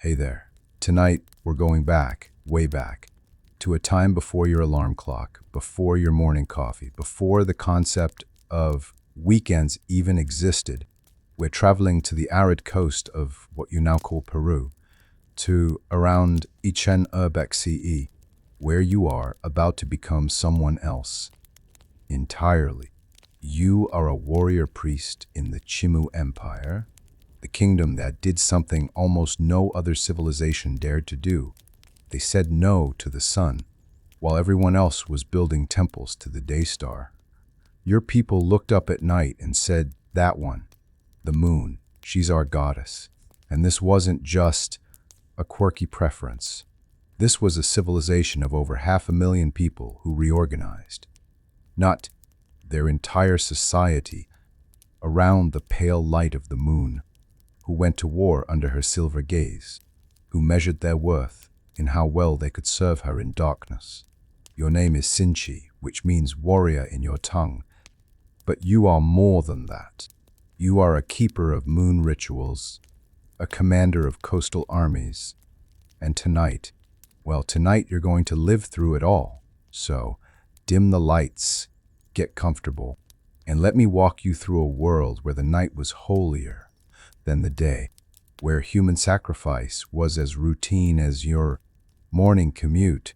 Hey there. Tonight, we're going back, way back, to a time before your alarm clock, before your morning coffee, before the concept of weekends even existed. We're traveling to the arid coast of what you now call Peru, to around Ichen Urbexce, where you are about to become someone else entirely. You are a warrior priest in the Chimu Empire, the kingdom that did something almost no other civilization dared to do. They said no to the sun, while everyone else was building temples to the day star. Your people looked up at night and said, "That one, the moon, she's our goddess." And this wasn't just a quirky preference. This was a civilization of over 500,000 people who reorganized. Not their entire society around the pale light of the moon, who went to war under her silver gaze, who measured their worth in how well they could serve her in darkness. Your name is Sinchi, which means warrior in your tongue, but you are more than that. You are a keeper of moon rituals, a commander of coastal armies, and tonight you're going to live through it all. So, dim the lights, get comfortable, and let me walk you through a world where the night was holier than the day, where human sacrifice was as routine as your morning commute,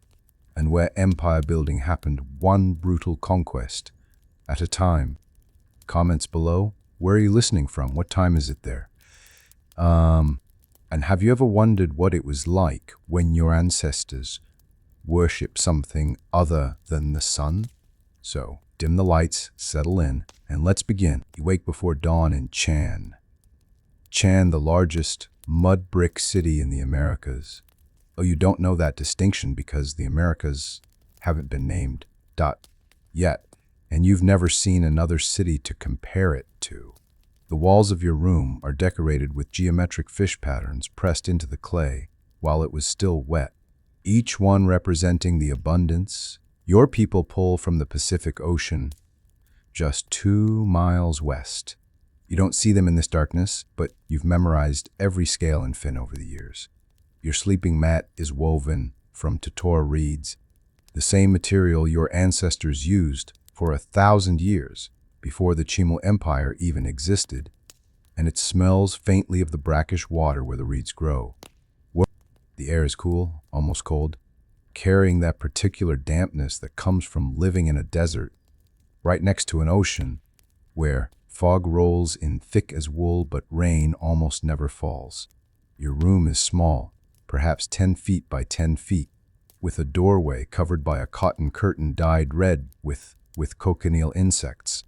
and where empire building happened one brutal conquest at a time. Comments below. Where are you listening from? What time is it there? And have you ever wondered what it was like when your ancestors worshipped something other than the sun? So, dim the lights, settle in, and let's begin. You wake before dawn in Chan, the largest mud brick city in the Americas. Oh, you don't know that distinction because the Americas haven't been named yet, and you've never seen another city to compare it to. The walls of your room are decorated with geometric fish patterns pressed into the clay while it was still wet, each one representing the abundance your people pull from the Pacific Ocean just 2 miles west. You don't see them in this darkness, but you've memorized every scale and fin over the years. Your sleeping mat is woven from Totora reeds, the same material your ancestors used for 1,000 years before the Chimu Empire even existed, and it smells faintly of the brackish water where the reeds grow. The air is cool, almost cold, carrying that particular dampness that comes from living in a desert, right next to an ocean, where fog rolls in thick as wool, but rain almost never falls. Your room is small, perhaps 10 feet by 10 feet, with a doorway covered by a cotton curtain dyed red with cochineal insects,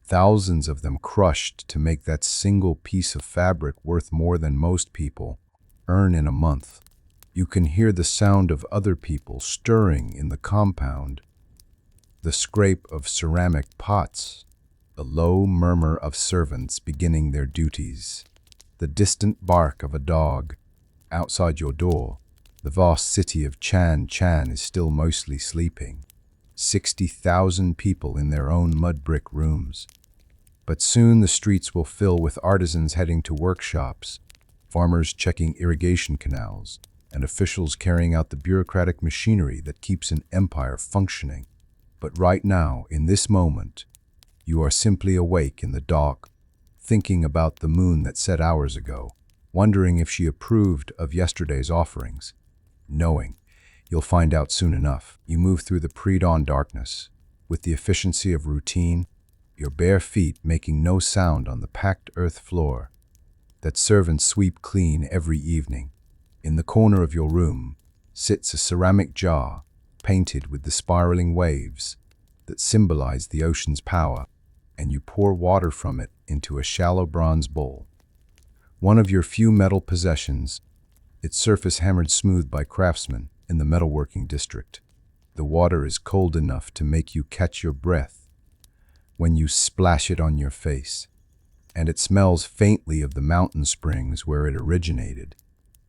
thousands of them crushed to make that single piece of fabric worth more than most people earn in a month. You can hear the sound of other people stirring in the compound, the scrape of ceramic pots, the low murmur of servants beginning their duties, the distant bark of a dog. Outside your door, the vast city of Chan is still mostly sleeping. 60,000 people in their own mud brick rooms. But soon the streets will fill with artisans heading to workshops, farmers checking irrigation canals, and officials carrying out the bureaucratic machinery that keeps an empire functioning. But right now, in this moment, you are simply awake in the dark, thinking about the moon that set hours ago, wondering if she approved of yesterday's offerings, knowing you'll find out soon enough. You move through the pre-dawn darkness, with the efficiency of routine, your bare feet making no sound on the packed earth floor that servants sweep clean every evening. In the corner of your room sits a ceramic jar painted with the spiraling waves that symbolize the ocean's power, and you pour water from it into a shallow bronze bowl. One of your few metal possessions, its surface hammered smooth by craftsmen in the metalworking district. The water is cold enough to make you catch your breath when you splash it on your face, and it smells faintly of the mountain springs where it originated,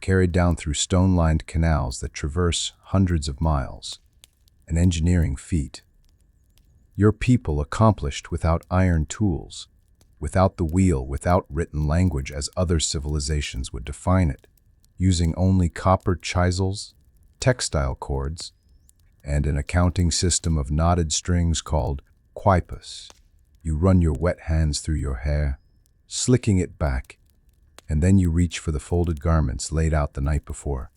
carried down through stone-lined canals that traverse hundreds of miles. An engineering feat your people accomplished without iron tools, without the wheel, without written language as other civilizations would define it. using only copper chisels, textile cords, and an accounting system of knotted strings called quipus. You run your wet hands through your hair, slicking it back, and then you reach for the folded garments laid out the night before,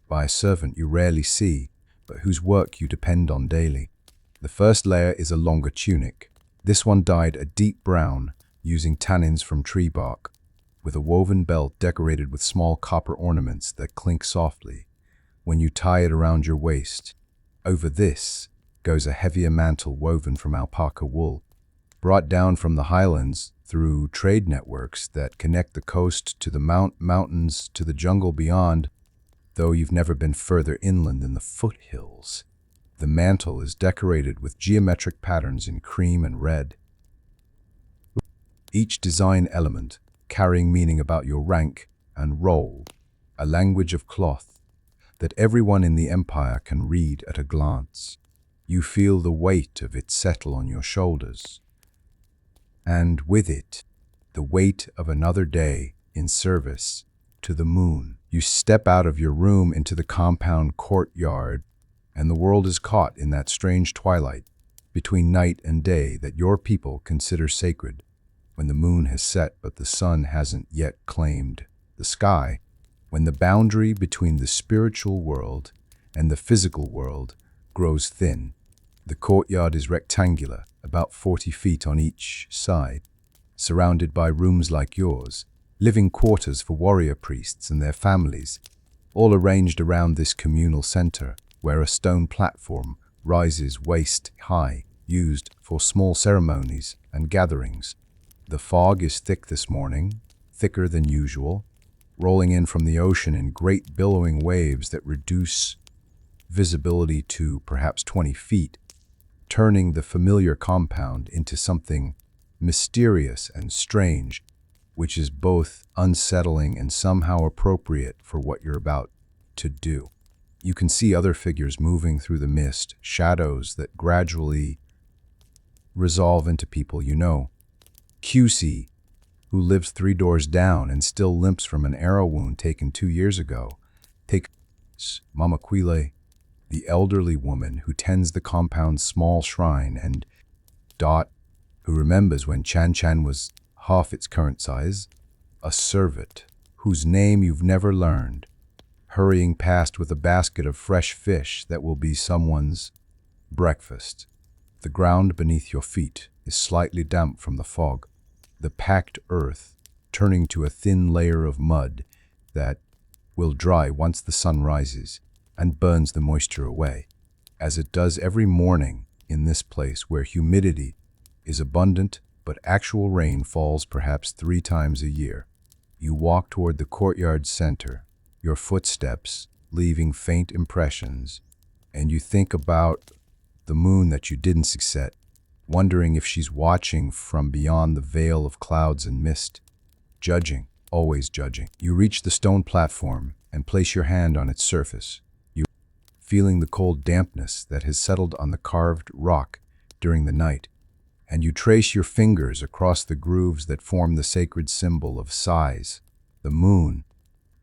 by a servant you rarely see, but whose work you depend on daily. The first layer is a longer tunic. This one dyed a deep brown, using tannins from tree bark, with a woven belt decorated with small copper ornaments that clink softly when you tie it around your waist. Over this goes a heavier mantle woven from alpaca wool, brought down from the highlands through trade networks that connect the coast to the mountains to the jungle beyond. Though you've never been further inland than the foothills, the mantle is decorated with geometric patterns in cream and red. Each design element carrying meaning about your rank and role, a language of cloth that everyone in the empire can read at a glance. You feel the weight of it settle on your shoulders, and with it, the weight of another day in service to the moon. You step out of your room into the compound courtyard, and the world is caught in that strange twilight between night and day that your people consider sacred. When the moon has set but the sun hasn't yet claimed the sky, when the boundary between the spiritual world and the physical world grows thin. The courtyard is rectangular, about 40 feet on each side, surrounded by rooms like yours, living quarters for warrior priests and their families, all arranged around this communal center, where a stone platform rises waist-high, used for small ceremonies and gatherings. The fog is thick this morning, thicker than usual, rolling in from the ocean in great billowing waves that reduce visibility to perhaps 20 feet, turning the familiar compound into something mysterious and strange, which is both unsettling and somehow appropriate for what you're about to do. You can see other figures moving through the mist, shadows that gradually resolve into people you know. QC, who lives 3 doors down and still limps from an arrow wound taken 2 years ago. Take Mama Quile, the elderly woman who tends the compound's small shrine, and Dot, who remembers when Chan Chan was half its current size, a servant whose name you've never learned, hurrying past with a basket of fresh fish that will be someone's breakfast. The ground beneath your feet is slightly damp from the fog, the packed earth turning to a thin layer of mud that will dry once the sun rises and burns the moisture away, as it does every morning in this place where humidity is abundant but actual rain falls perhaps 3 times a year. You walk toward the courtyard's center, your footsteps leaving faint impressions, and you think about the moon that you didn't set, wondering if she's watching from beyond the veil of clouds and mist, judging, always judging. You reach the stone platform and place your hand on its surface, feeling the cold dampness that has settled on the carved rock during the night, and you trace your fingers across the grooves that form the sacred symbol of size, the moon,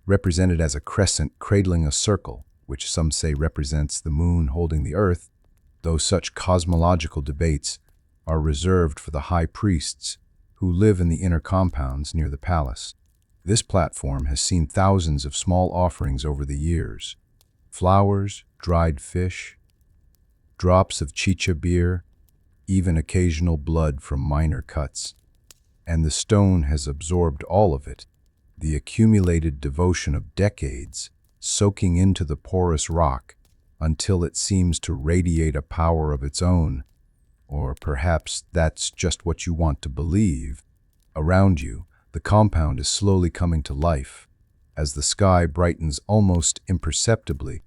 represented as a crescent cradling a circle, which some say represents the moon holding the earth, though such cosmological debates are reserved for the high priests who live in the inner compounds near the palace. This platform has seen thousands of small offerings over the years: flowers, dried fish, drops of chicha beer, even occasional blood from minor cuts. And the stone has absorbed all of it, the accumulated devotion of decades, soaking into the porous rock until it seems to radiate a power of its own. Or perhaps that's just what you want to believe. Around you, the compound is slowly coming to life, as the sky brightens almost imperceptibly,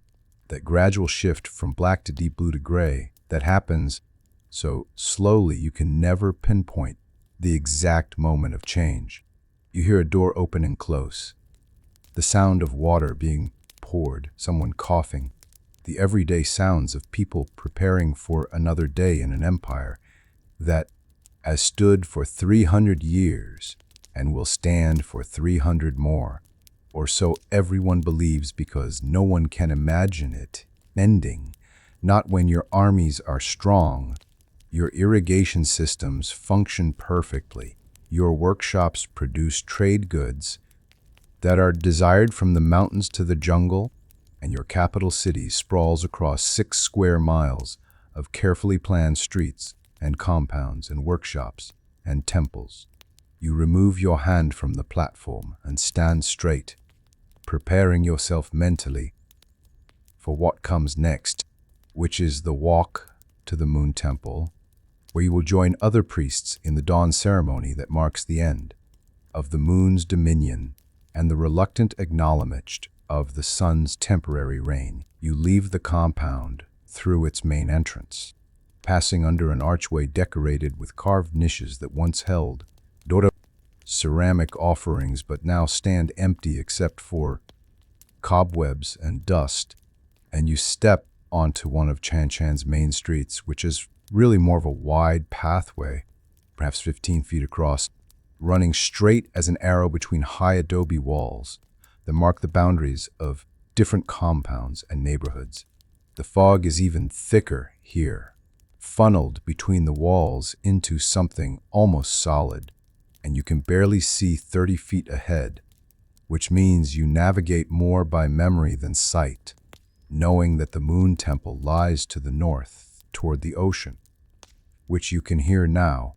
that gradual shift from black to deep blue to gray that happens so slowly you can never pinpoint the exact moment of change. You hear a door open and close, the sound of water being poured, someone coughing, the everyday sounds of people preparing for another day in an empire that has stood for 300 years and will stand for 300 more. or so everyone believes because no one can imagine it ending. Not when your armies are strong. Your irrigation systems function perfectly. Your workshops produce trade goods that are desired from the mountains to the jungle, and your capital city sprawls across 6 square miles of carefully planned streets and compounds and workshops and temples. You remove your hand from the platform and stand straight, preparing yourself mentally for what comes next, which is the walk to the Moon Temple, where you will join other priests in the dawn ceremony that marks the end of the moon's dominion and the reluctant acknowledgement of the sun's temporary reign. You leave the compound through its main entrance, passing under an archway decorated with carved niches that once held Dora ceramic offerings but now stand empty except for cobwebs and dust, and you step onto one of Chanchan's main streets, which is really more of a wide pathway, perhaps 15 feet across, running straight as an arrow between high adobe walls that mark the boundaries of different compounds and neighborhoods. The fog is even thicker here, funneled between the walls into something almost solid, and you can barely see 30 feet ahead, which means you navigate more by memory than sight, knowing that the Moon Temple lies to the north toward the ocean, which you can hear now,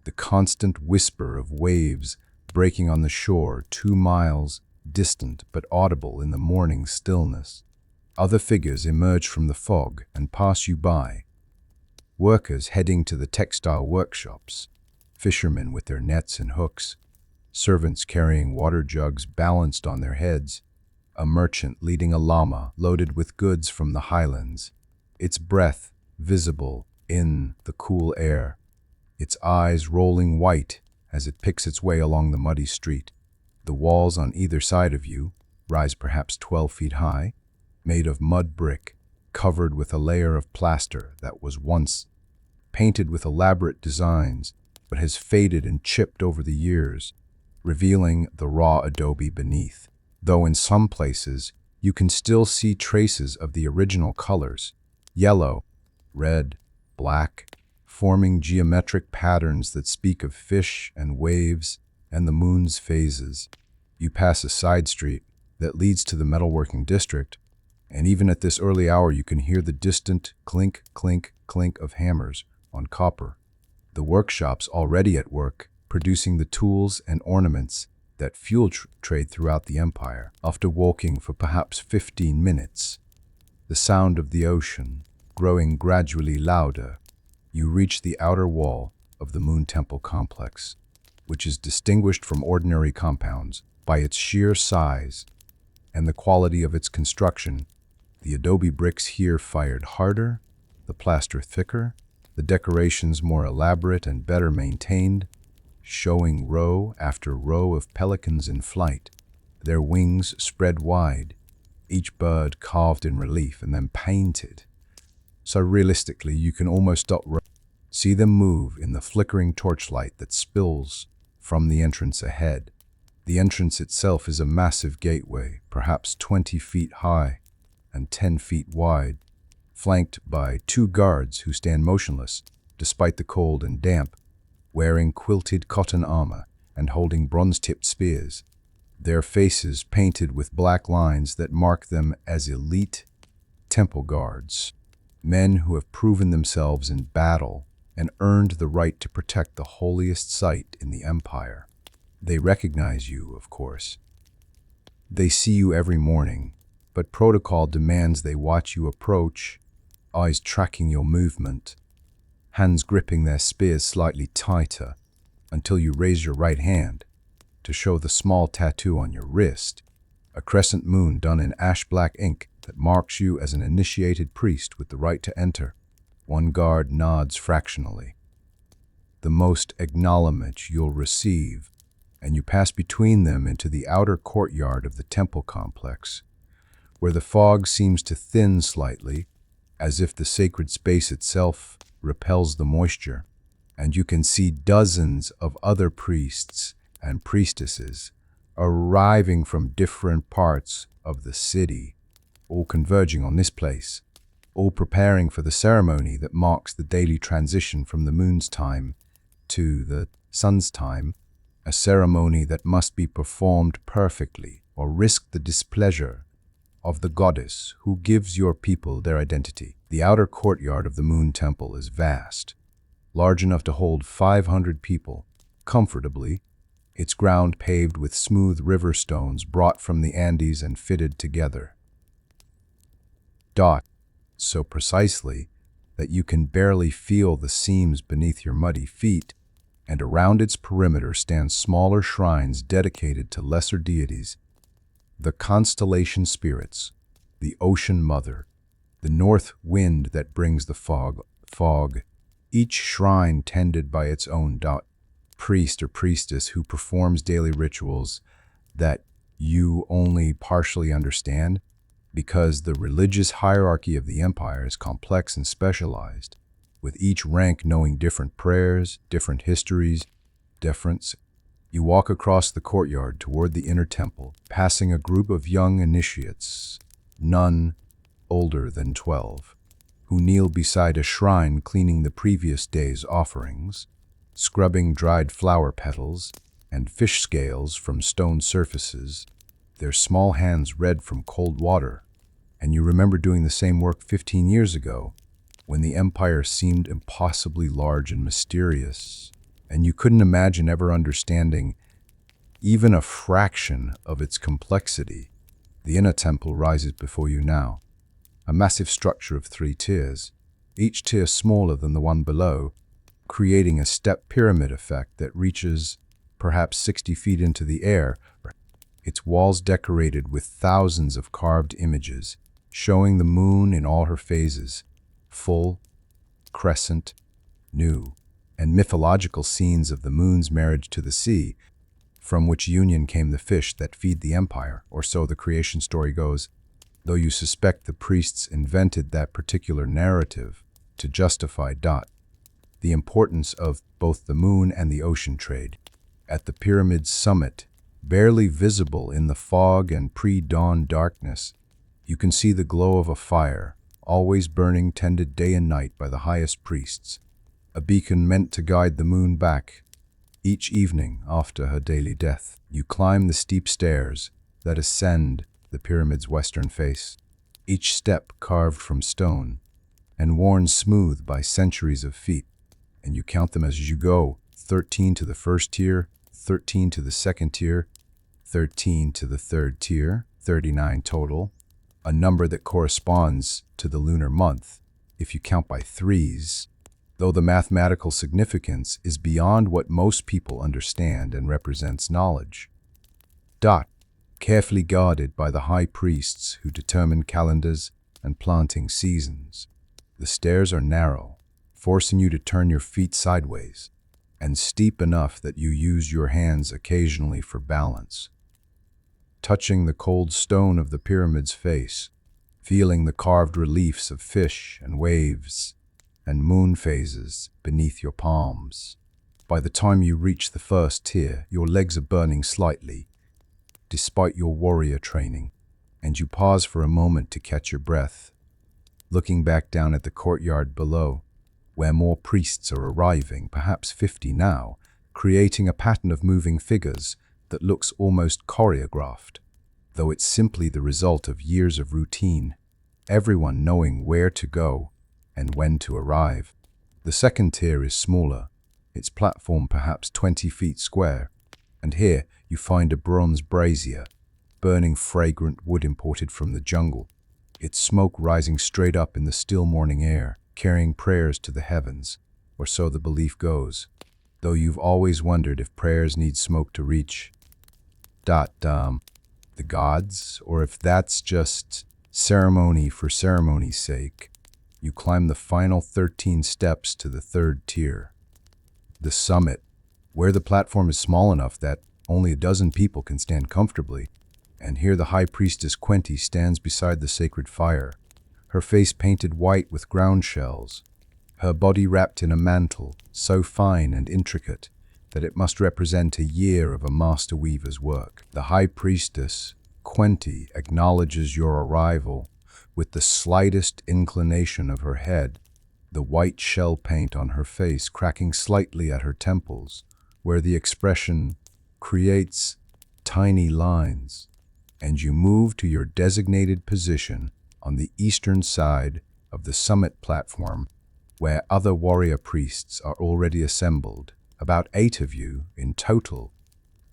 the constant whisper of waves breaking on the shore 2 miles distant but audible in the morning stillness. Other figures emerge from the fog and pass you by. Workers heading to the textile workshops, fishermen with their nets and hooks, servants carrying water jugs balanced on their heads, a merchant leading a llama loaded with goods from the highlands, its breath visible in the cool air, its eyes rolling white as it picks its way along the muddy street. The walls on either side of you rise perhaps 12 feet high, made of mud brick, covered with a layer of plaster that was once painted with elaborate designs, but has faded and chipped over the years, revealing the raw adobe beneath. Though in some places, you can still see traces of the original colors, yellow, red, black, forming geometric patterns that speak of fish and waves and the moon's phases. You pass a side street that leads to the metalworking district, and even at this early hour you can hear the distant clink, clink, clink of hammers on copper. The workshops already at work, producing the tools and ornaments that fuel trade throughout the empire. After walking for perhaps 15 minutes, the sound of the ocean growing gradually louder, you reach the outer wall of the Moon Temple complex, which is distinguished from ordinary compounds by its sheer size and the quality of its construction. The adobe bricks here fired harder, the plaster thicker, the decorations more elaborate and better maintained, showing row after row of pelicans in flight, their wings spread wide, each bird carved in relief and then painted. So realistically, you can almost see them move in the flickering torchlight that spills from the entrance ahead. The entrance itself is a massive gateway, perhaps 20 feet high and 10 feet wide, flanked by 2 guards who stand motionless despite the cold and damp, wearing quilted cotton armor and holding bronze-tipped spears, their faces painted with black lines that mark them as elite temple guards, men who have proven themselves in battle and earned the right to protect the holiest site in the empire. They recognize you, of course. They see you every morning, but protocol demands they watch you approach, eyes tracking your movement, hands gripping their spears slightly tighter until you raise your right hand to show the small tattoo on your wrist, a crescent moon done in ash-black ink that marks you as an initiated priest with the right to enter. One guard nods fractionally. The most acknowledgement you'll receive, and you pass between them into the outer courtyard of the temple complex, where the fog seems to thin slightly, as if the sacred space itself repels the moisture, and you can see dozens of other priests and priestesses arriving from different parts of the city, all converging on this place, all preparing for the ceremony that marks the daily transition from the moon's time to the sun's time, a ceremony that must be performed perfectly or risk the displeasure of the goddess who gives your people their identity. The outer courtyard of the Moon Temple is vast, large enough to hold 500 people comfortably, its ground paved with smooth river stones brought from the Andes and fitted together. So precisely that you can barely feel the seams beneath your muddy feet, and around its perimeter stand smaller shrines dedicated to lesser deities, the constellation spirits, the ocean mother, the north wind that brings the fog, each shrine tended by its own priest or priestess who performs daily rituals that you only partially understand, because the religious hierarchy of the empire is complex and specialized, with each rank knowing different prayers, different histories, difference. You walk across the courtyard toward the inner temple, passing a group of young initiates, none older than 12, who kneel beside a shrine cleaning the previous day's offerings, scrubbing dried flower petals and fish scales from stone surfaces, their small hands red from cold water. And you remember doing the same work 15 years ago, when the empire seemed impossibly large and mysterious, and you couldn't imagine ever understanding even a fraction of its complexity. The inner temple rises before you now, a massive structure of 3 tiers, each tier smaller than the one below, creating a step pyramid effect that reaches perhaps 60 feet into the air, its walls decorated with thousands of carved images, showing the moon in all her phases, full, crescent, new, and mythological scenes of the moon's marriage to the sea, from which union came the fish that feed the empire, or so the creation story goes, though you suspect the priests invented that particular narrative to justify the importance of both the moon and the ocean trade. At the pyramid's summit, barely visible in the fog and pre-dawn darkness, you can see the glow of a fire, always burning, tended day and night by the highest priests, a beacon meant to guide the moon back each evening after her daily death. You climb the steep stairs that ascend the pyramid's western face, each step carved from stone and worn smooth by centuries of feet, and you count them as you go, 13 to the first tier, 13 to the second tier, 13 to the third tier, 39 total, a number that corresponds to the lunar month, if you count by threes, though the mathematical significance is beyond what most people understand and represents knowledge. Carefully guarded by the high priests who determine calendars and planting seasons. The stairs are narrow, forcing you to turn your feet sideways, and steep enough that you use your hands occasionally for balance. Touching the cold stone of the pyramid's face, feeling the carved reliefs of fish and waves and moon phases beneath your palms. By the time you reach the first tier, your legs are burning slightly, despite your warrior training, and you pause for a moment to catch your breath, looking back down at the courtyard below, where more priests are arriving, perhaps 50 now, creating a pattern of moving figures that looks almost choreographed, though it's simply the result of years of routine, everyone knowing where to go and when to arrive. The second tier is smaller, its platform perhaps 20 feet square, and here you find a bronze brazier, burning fragrant wood imported from the jungle, its smoke rising straight up in the still morning air, carrying prayers to the heavens, or so the belief goes, though you've always wondered if prayers need smoke to reach the gods, or if that's just ceremony for ceremony's sake. You climb the final 13 steps to the third tier, the summit, where the platform is small enough that only a dozen people can stand comfortably, and here the high priestess Quenti stands beside the sacred fire, her face painted white with ground shells, her body wrapped in a mantle so fine and intricate that it must represent a year of a master weaver's work. The high priestess, Quenti, acknowledges your arrival with the slightest inclination of her head, the white shell paint on her face cracking slightly at her temples, where the expression creates tiny lines, and you move to your designated position on the eastern side of the summit platform, where other warrior priests are already assembled, about 8 of you in total,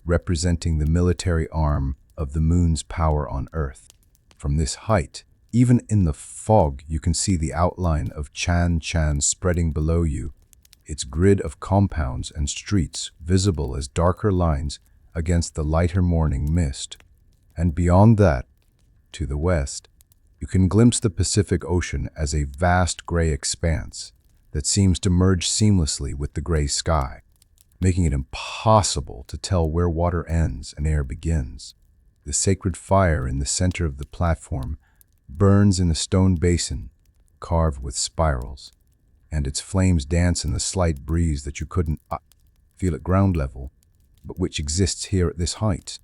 representing the military arm of the moon's power on Earth. From this height, even in the fog, you can see the outline of Chan Chan spreading below you, its grid of compounds and streets visible as darker lines against the lighter morning mist. And beyond that, to the west, you can glimpse the Pacific Ocean as a vast gray expanse that seems to merge seamlessly with the gray sky, making it impossible to tell where water ends and air begins. The sacred fire in the center of the platform burns in a stone basin carved with spirals, and its flames dance in the slight breeze that you couldn't feel at ground level, but which exists here at this height,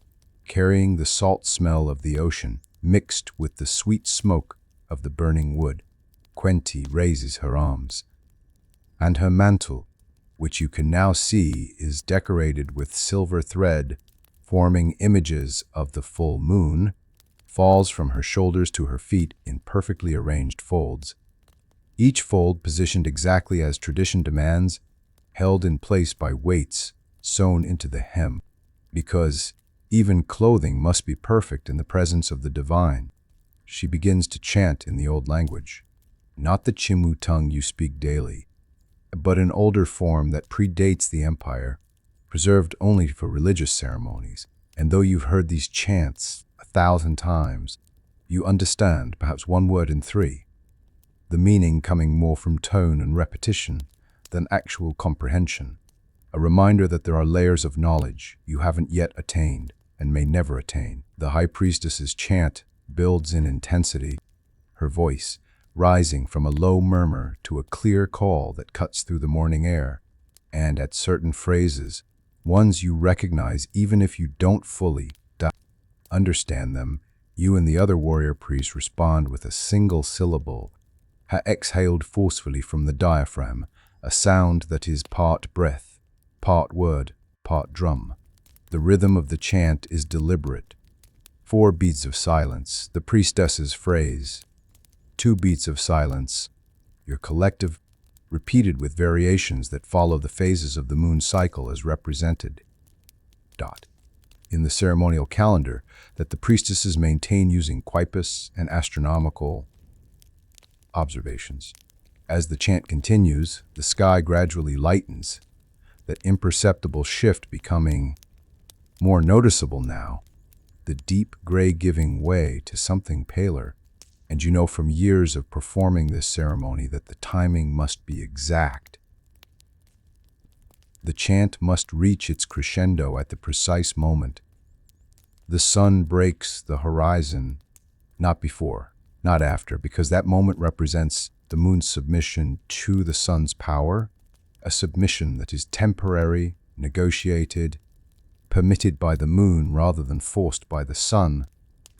carrying the salt smell of the ocean mixed with the sweet smoke of the burning wood. Quenti raises her arms, and her mantle, which you can now see is decorated with silver thread forming images of the full moon, falls from her shoulders to her feet in perfectly arranged folds, each fold positioned exactly as tradition demands, held in place by weights sewn into the hem, because even clothing must be perfect in the presence of the divine. She begins to chant in the old language, not the Chimu tongue you speak daily, but an older form that predates the empire, preserved only for religious ceremonies. And though you've heard these chants 1,000 times, you understand perhaps 1 word in 3, the meaning coming more from tone and repetition than actual comprehension, a reminder that there are layers of knowledge you haven't yet attained and may never attain. The high priestess's chant builds in intensity, her voice rising from a low murmur to a clear call that cuts through the morning air, and at certain phrases, ones you recognize even if you don't fully understand them, you and the other warrior priests respond with a single syllable, exhaled forcefully from the diaphragm, a sound that is part breath, part word, part drum. The rhythm of the chant is deliberate. 4 beats of silence, the priestess's phrase. 2 beats of silence, your collective, repeated with variations that follow the phases of the moon cycle as represented. In the ceremonial calendar that the priestesses maintain using quipus and astronomical observations. As the chant continues, the sky gradually lightens, that imperceptible shift becoming more noticeable now, the deep gray giving way to something paler, and you know from years of performing this ceremony that the timing must be exact. The chant must reach its crescendo at the precise moment. The sun breaks the horizon, not before, not after, because that moment represents the moon's submission to the sun's power, a submission that is temporary, negotiated, permitted by the moon rather than forced by the sun,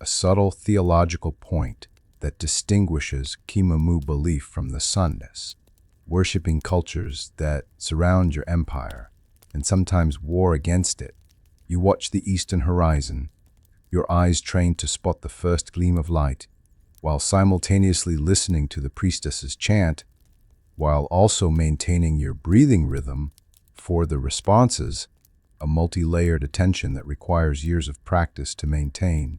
a subtle theological point that distinguishes Kimamu belief from the sunness. Worshipping cultures that surround your empire and sometimes war against it, you watch the eastern horizon, your eyes trained to spot the first gleam of light, while simultaneously listening to the priestess's chant, while also maintaining your breathing rhythm for the responses, a multi-layered attention that requires years of practice to maintain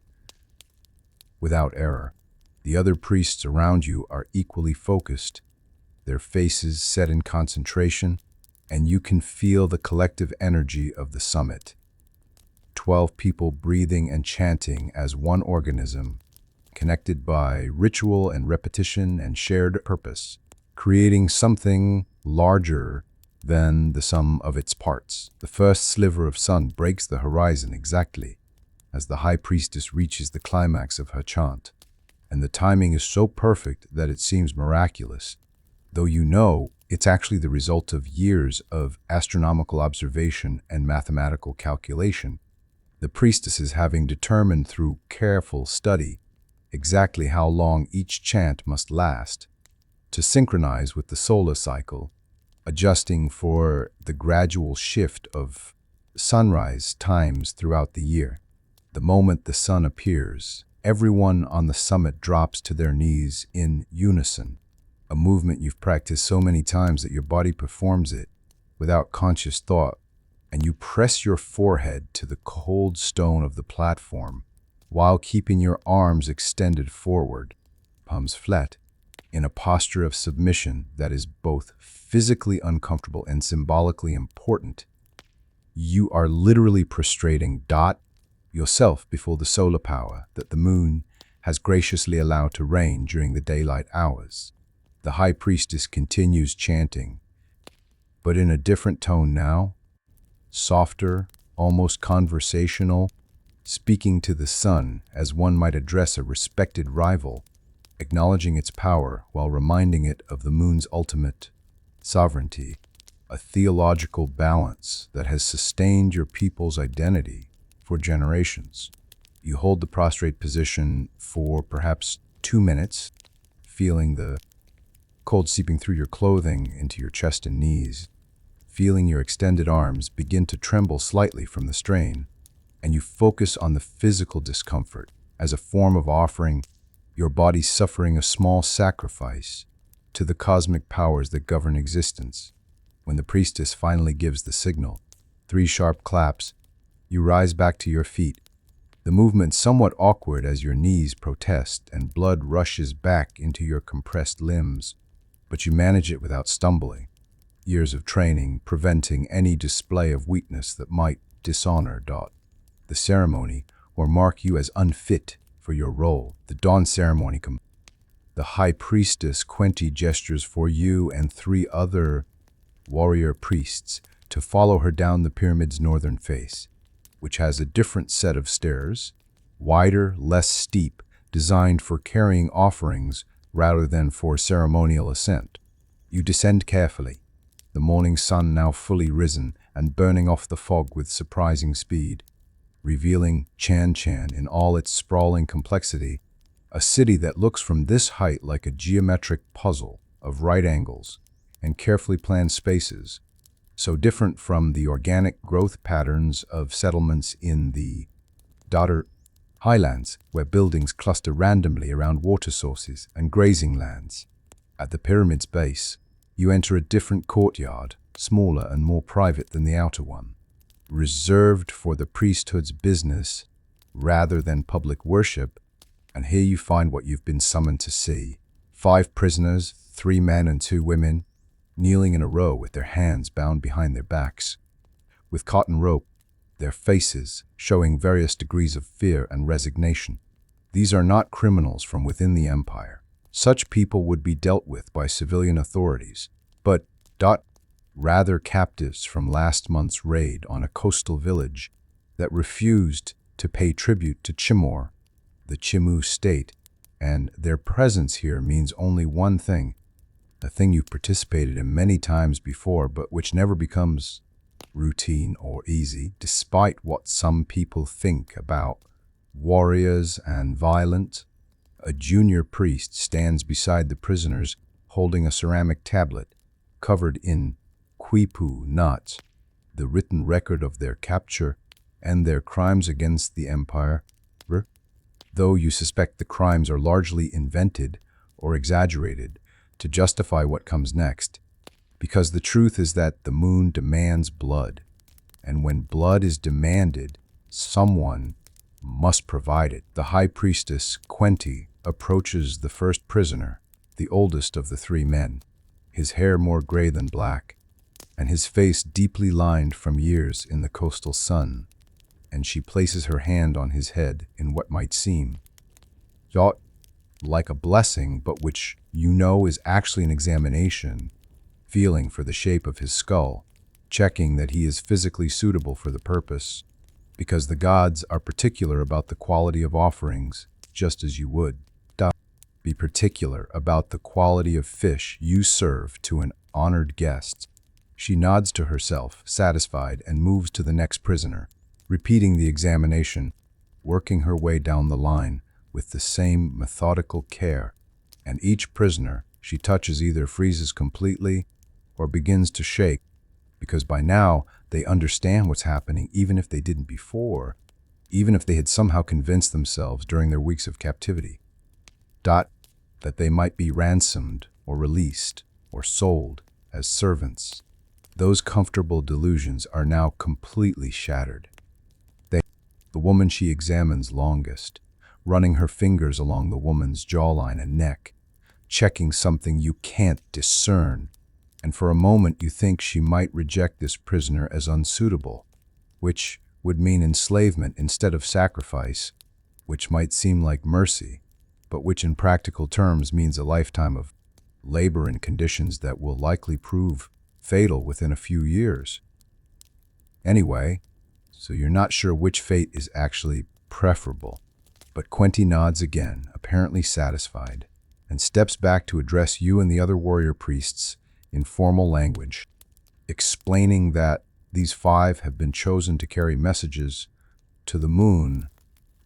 without error. The other priests around you are equally focused, their faces set in concentration, and you can feel the collective energy of the summit. 12 people breathing and chanting as one organism, connected by ritual and repetition and shared purpose, creating something larger than the sum of its parts. The first sliver of sun breaks the horizon exactly as the high priestess reaches the climax of her chant, and the timing is so perfect that it seems miraculous. though you know it's actually the result of years of astronomical observation and mathematical calculation. The priestesses, having determined through careful study exactly how long each chant must last, to synchronize with the solar cycle, adjusting for the gradual shift of sunrise times throughout the year. The moment the sun appears, everyone on the summit drops to their knees in unison, a movement you've practiced so many times that your body performs it without conscious thought, and you press your forehead to the cold stone of the platform while keeping your arms extended forward, palms flat, in a posture of submission that is both physically uncomfortable and symbolically important. You are literally prostrating yourself before the solar power that the moon has graciously allowed to reign during the daylight hours. The high priestess continues chanting, but in a different tone now, softer, almost conversational, speaking to the sun as one might address a respected rival, acknowledging its power while reminding it of the moon's ultimate sovereignty, a theological balance that has sustained your people's identity for generations. You hold the prostrate position for perhaps 2 minutes, feeling the cold seeping through your clothing into your chest and knees, feeling your extended arms begin to tremble slightly from the strain, and you focus on the physical discomfort as a form of offering, your body suffering a small sacrifice to the cosmic powers that govern existence. When the priestess finally gives the signal, 3 sharp claps, you rise back to your feet, the movement somewhat awkward as your knees protest and blood rushes back into your compressed limbs, but you manage it without stumbling. Years of training preventing any display of weakness that might dishonor the ceremony or mark you as unfit for your role. The dawn ceremony the high priestess Quenti gestures for you and 3 other warrior priests to follow her down the pyramid's northern face, which has a different set of stairs, wider, less steep, designed for carrying offerings rather than for ceremonial ascent. You descend carefully, the morning sun now fully risen and burning off the fog with surprising speed, revealing Chan Chan in all its sprawling complexity, a city that looks from this height like a geometric puzzle of right angles and carefully planned spaces, so different from the organic growth patterns of settlements in the daughter highlands, where buildings cluster randomly around water sources and grazing lands. At the pyramid's base, you enter a different courtyard, smaller and more private than the outer one, reserved for the priesthood's business rather than public worship, and here you find what you've been summoned to see. 5 prisoners, 3 men and 2 women, kneeling in a row with their hands bound behind their backs, with cotton rope, their faces showing various degrees of fear and resignation. These are not criminals from within the empire. Such people would be dealt with by civilian authorities, but rather captives from last month's raid on a coastal village that refused to pay tribute to Chimor, the Chimu state, and their presence here means only one thing, a thing you've participated in many times before but which never becomes routine or easy, despite what some people think about warriors and violent. A junior priest stands beside the prisoners holding a ceramic tablet covered in quipu knots, the written record of their capture and their crimes against the empire, though you suspect the crimes are largely invented or exaggerated to justify what comes next, because the truth is that the moon demands blood, and when blood is demanded, someone must provide it. The high priestess, Quenti, approaches the first prisoner, the oldest of the 3 men, his hair more gray than black, and his face deeply lined from years in the coastal sun, and she places her hand on his head in what might seem like a blessing, but which you know is actually an examination, feeling for the shape of his skull, checking that he is physically suitable for the purpose, because the gods are particular about the quality of offerings, just as you would. Be particular about the quality of fish you serve to an honored guest. She nods to herself, satisfied, and moves to the next prisoner, repeating the examination, working her way down the line with the same methodical care. And each prisoner she touches either freezes completely or begins to shake, because by now they understand what's happening, even if they didn't before, even if they had somehow convinced themselves during their weeks of captivity. That they might be ransomed or released or sold as servants. Those comfortable delusions are now completely shattered. The woman she examines longest, running her fingers along the woman's jawline and neck, checking something you can't discern, and for a moment you think she might reject this prisoner as unsuitable, which would mean enslavement instead of sacrifice, which might seem like mercy, but which in practical terms means a lifetime of labor in conditions that will likely prove fatal within a few years. Anyway, so you're not sure which fate is actually preferable, but Quenty nods again, apparently satisfied, and steps back to address you and the other warrior priests in formal language, explaining that these 5 have been chosen to carry messages to the moon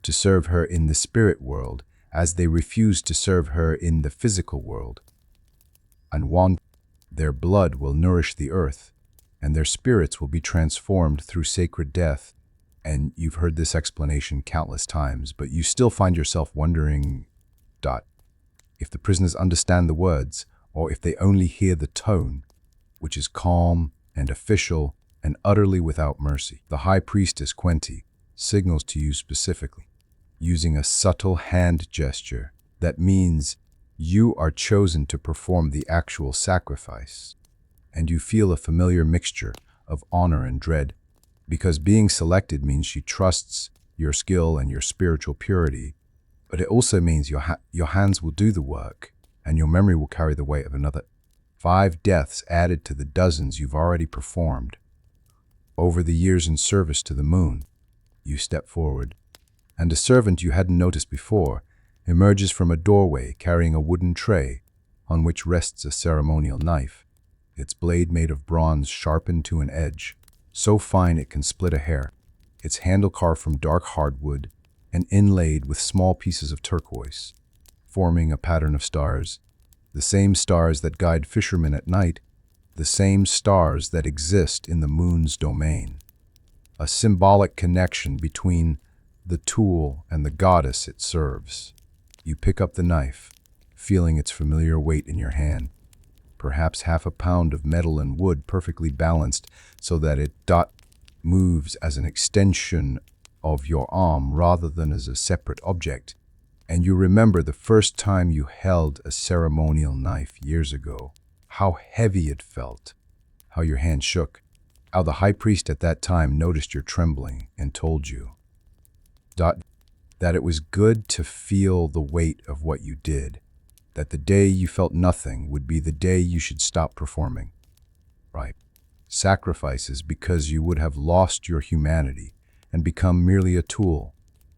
to serve her in the spirit world, as they refused to serve her in the physical world. And their blood will nourish the earth, and their spirits will be transformed through sacred death. And you've heard this explanation countless times, but you still find yourself wondering, if the prisoners understand the words, or if they only hear the tone, which is calm and official and utterly without mercy. The High Priestess Quenty signals to you specifically, using a subtle hand gesture that means you are chosen to perform the actual sacrifice, and you feel a familiar mixture of honor and dread, because being selected means she trusts your skill and your spiritual purity, but it also means your hands will do the work, and your memory will carry the weight of another 5 deaths added to the dozens you've already performed. Over the years in service to the moon, you step forward, and a servant you hadn't noticed before emerges from a doorway carrying a wooden tray on which rests a ceremonial knife, its blade made of bronze sharpened to an edge, so fine it can split a hair, its handle carved from dark hardwood and inlaid with small pieces of turquoise, forming a pattern of stars, the same stars that guide fishermen at night, the same stars that exist in the moon's domain. A symbolic connection between the tool and the goddess it serves. You pick up the knife, feeling its familiar weight in your hand, perhaps half a pound of metal and wood perfectly balanced so that it moves as an extension of your arm rather than as a separate object. And you remember the first time you held a ceremonial knife years ago, how heavy it felt, how your hand shook, how the high priest at that time noticed your trembling and told you that it was good to feel the weight of what you did, that the day you felt nothing would be the day you should stop performing. Right. Sacrifices because you would have lost your humanity and become merely a tool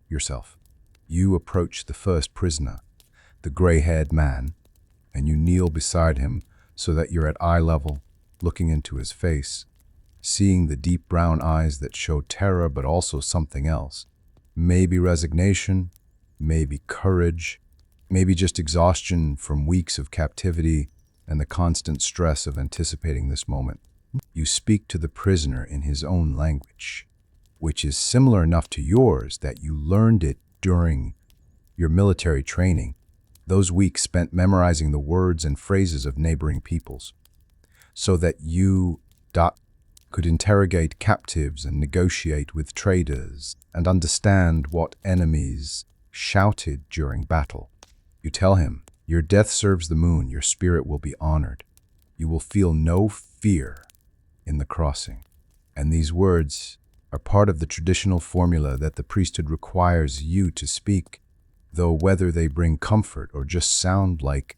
yourself. You approach the first prisoner, the gray-haired man, and you kneel beside him so that you're at eye level, looking into his face, seeing the deep brown eyes that show terror but also something else. Maybe resignation, maybe courage, maybe just exhaustion from weeks of captivity and the constant stress of anticipating this moment. You speak to the prisoner in his own language, which is similar enough to yours that you learned it during your military training, those weeks spent memorizing the words and phrases of neighboring peoples, so that you could interrogate captives and negotiate with traders and understand what enemies shouted during battle. You tell him, your death serves the moon, your spirit will be honored. You will feel no fear in the crossing. And these words are part of the traditional formula that the priesthood requires you to speak, though whether they bring comfort or just sound like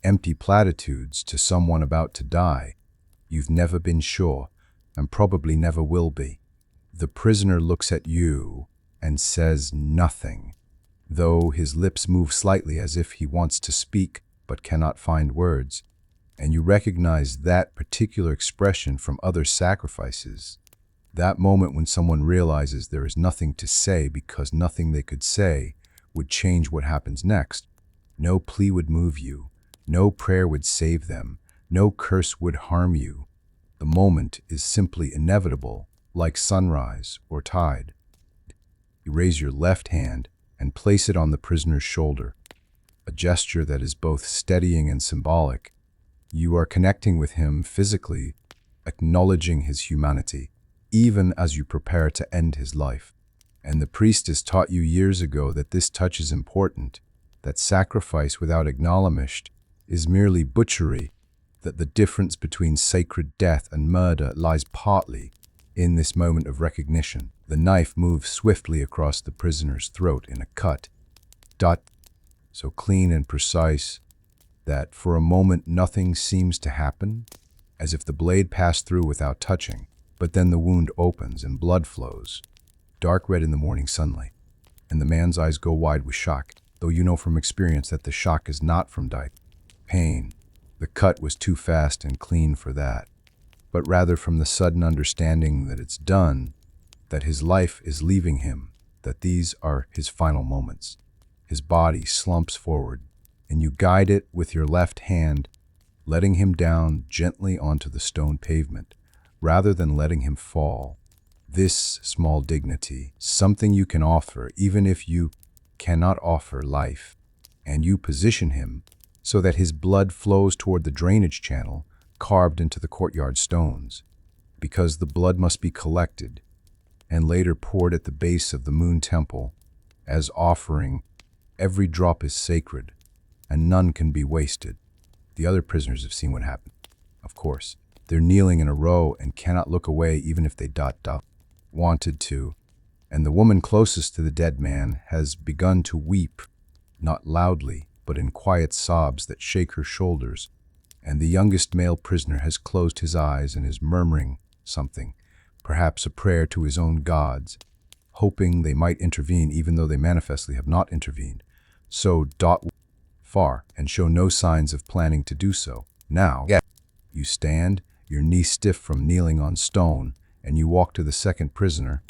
empty platitudes to someone about to die, you've never been sure and probably never will be. The prisoner looks at you and says nothing, though his lips move slightly as if he wants to speak but cannot find words. And you recognize that particular expression from other sacrifices. That moment when someone realizes there is nothing to say because nothing they could say would change what happens next. No plea would move you. No prayer would save them. No curse would harm you. The moment is simply inevitable, like sunrise or tide. You raise your left hand and place it on the prisoner's shoulder, a gesture that is both steadying and symbolic. You are connecting with him physically, acknowledging his humanity, even as you prepare to end his life. And the priestess taught you years ago that this touch is important, that sacrifice without acknowledgement is merely butchery, that the difference between sacred death and murder lies partly in this moment of recognition. The knife moves swiftly across the prisoner's throat in a cut, so clean and precise that for a moment nothing seems to happen, as if the blade passed through without touching. But then the wound opens and blood flows, dark red in the morning sunlight, and the man's eyes go wide with shock, though you know from experience that the shock is not from pain. The cut was too fast and clean for that, but rather from the sudden understanding that it's done, that his life is leaving him, that these are his final moments. His body slumps forward, and you guide it with your left hand, letting him down gently onto the stone pavement, rather than letting him fall. This small dignity, something you can offer even if you cannot offer life, and you position him so that his blood flows toward the drainage channel carved into the courtyard stones, because the blood must be collected and later poured at the base of the Moon Temple as offering. Every drop is sacred, and none can be wasted. The other prisoners have seen what happened. Of course, they're kneeling in a row and cannot look away even if they wanted to. And the woman closest to the dead man has begun to weep, not loudly, but in quiet sobs that shake her shoulders. And the youngest male prisoner has closed his eyes and is murmuring something, perhaps a prayer to his own gods, hoping they might intervene even though they manifestly have not intervened. So far and show no signs of planning to do so. Now, you stand, your knee stiff from kneeling on stone, and you walk to the second prisoner,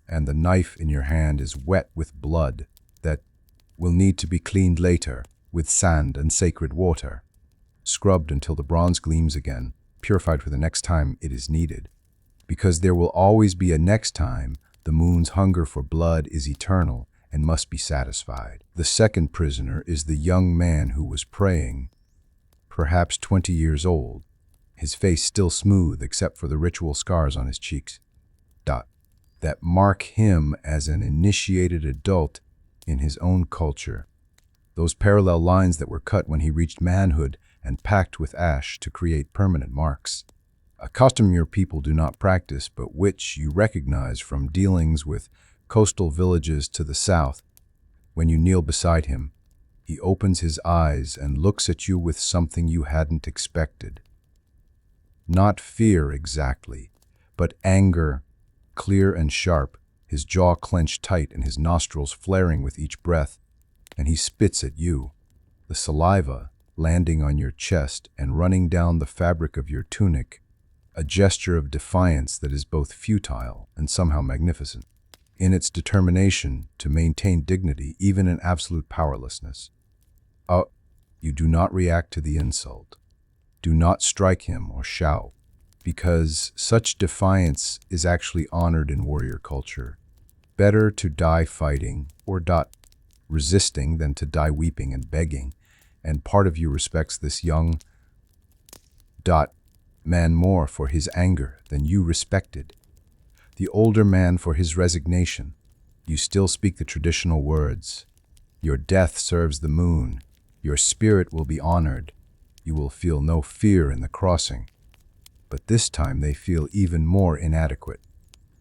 and the knife in your hand is wet with blood that will need to be cleaned later with sand and sacred water, scrubbed until the bronze gleams again, purified for the next time it is needed. Because there will always be a next time, the moon's hunger for blood is eternal and must be satisfied. The second prisoner is the young man who was praying, perhaps 20 years old, his face still smooth except for the ritual scars on his cheeks, that mark him as an initiated adult in his own culture. Those parallel lines that were cut when he reached manhood and packed with ash to create permanent marks. A custom your people do not practice, but which you recognize from dealings with coastal villages to the south. When you kneel beside him, he opens his eyes and looks at you with something you hadn't expected. Not fear exactly, but anger, clear and sharp, his jaw clenched tight and his nostrils flaring with each breath, and he spits at you, the saliva landing on your chest and running down the fabric of your tunic, a gesture of defiance that is both futile and somehow magnificent, in its determination to maintain dignity even in absolute powerlessness. You do not react to the insult. Do not strike him or shout, because such defiance is actually honored in warrior culture. Better to die fighting or resisting than to die weeping and begging, and part of you respects this young man more for his anger than you respected. The older man for his resignation. You still speak the traditional words. Your death serves the moon. Your spirit will be honored. You will feel no fear in the crossing. But this time they feel even more inadequate,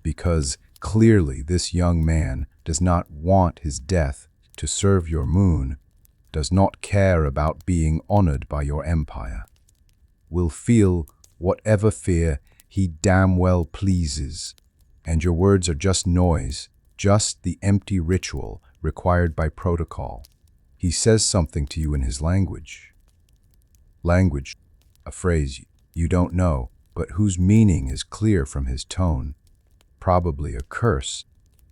because clearly this young man does not want his death to serve your moon, does not care about being honored by your empire, will feel whatever fear he damn well pleases, and your words are just noise, just the empty ritual required by protocol. He says something to you in his language. Language, a phrase you don't know, but whose meaning is clear from his tone. Probably a curse,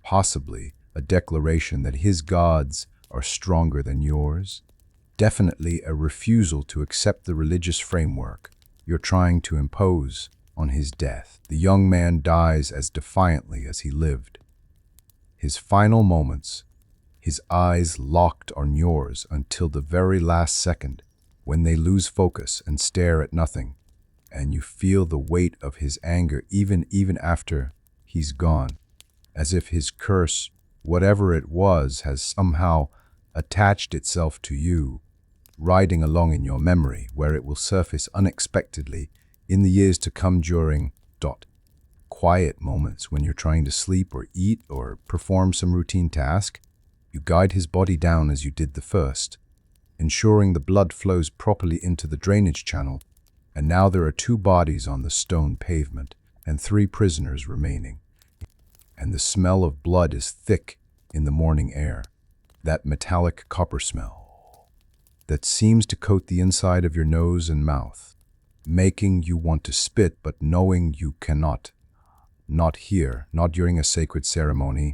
possibly a declaration that his gods are stronger than yours. Definitely a refusal to accept the religious framework you're trying to impose on his death. The young man dies as defiantly as he lived. His final moments, his eyes locked on yours until the very last second, when they lose focus and stare at nothing, and you feel the weight of his anger even after he's gone, as if his curse, whatever it was, has somehow attached itself to you, riding along in your memory, where it will surface unexpectedly in the years to come during quiet moments when you're trying to sleep or eat or perform some routine task. You guide his body down as you did the first, ensuring the blood flows properly into the drainage channel, and now there are 2 bodies on the stone pavement and 3 prisoners remaining. And the smell of blood is thick in the morning air, that metallic copper smell that seems to coat the inside of your nose and mouth, making you want to spit but knowing you cannot. Not here, not during a sacred ceremony.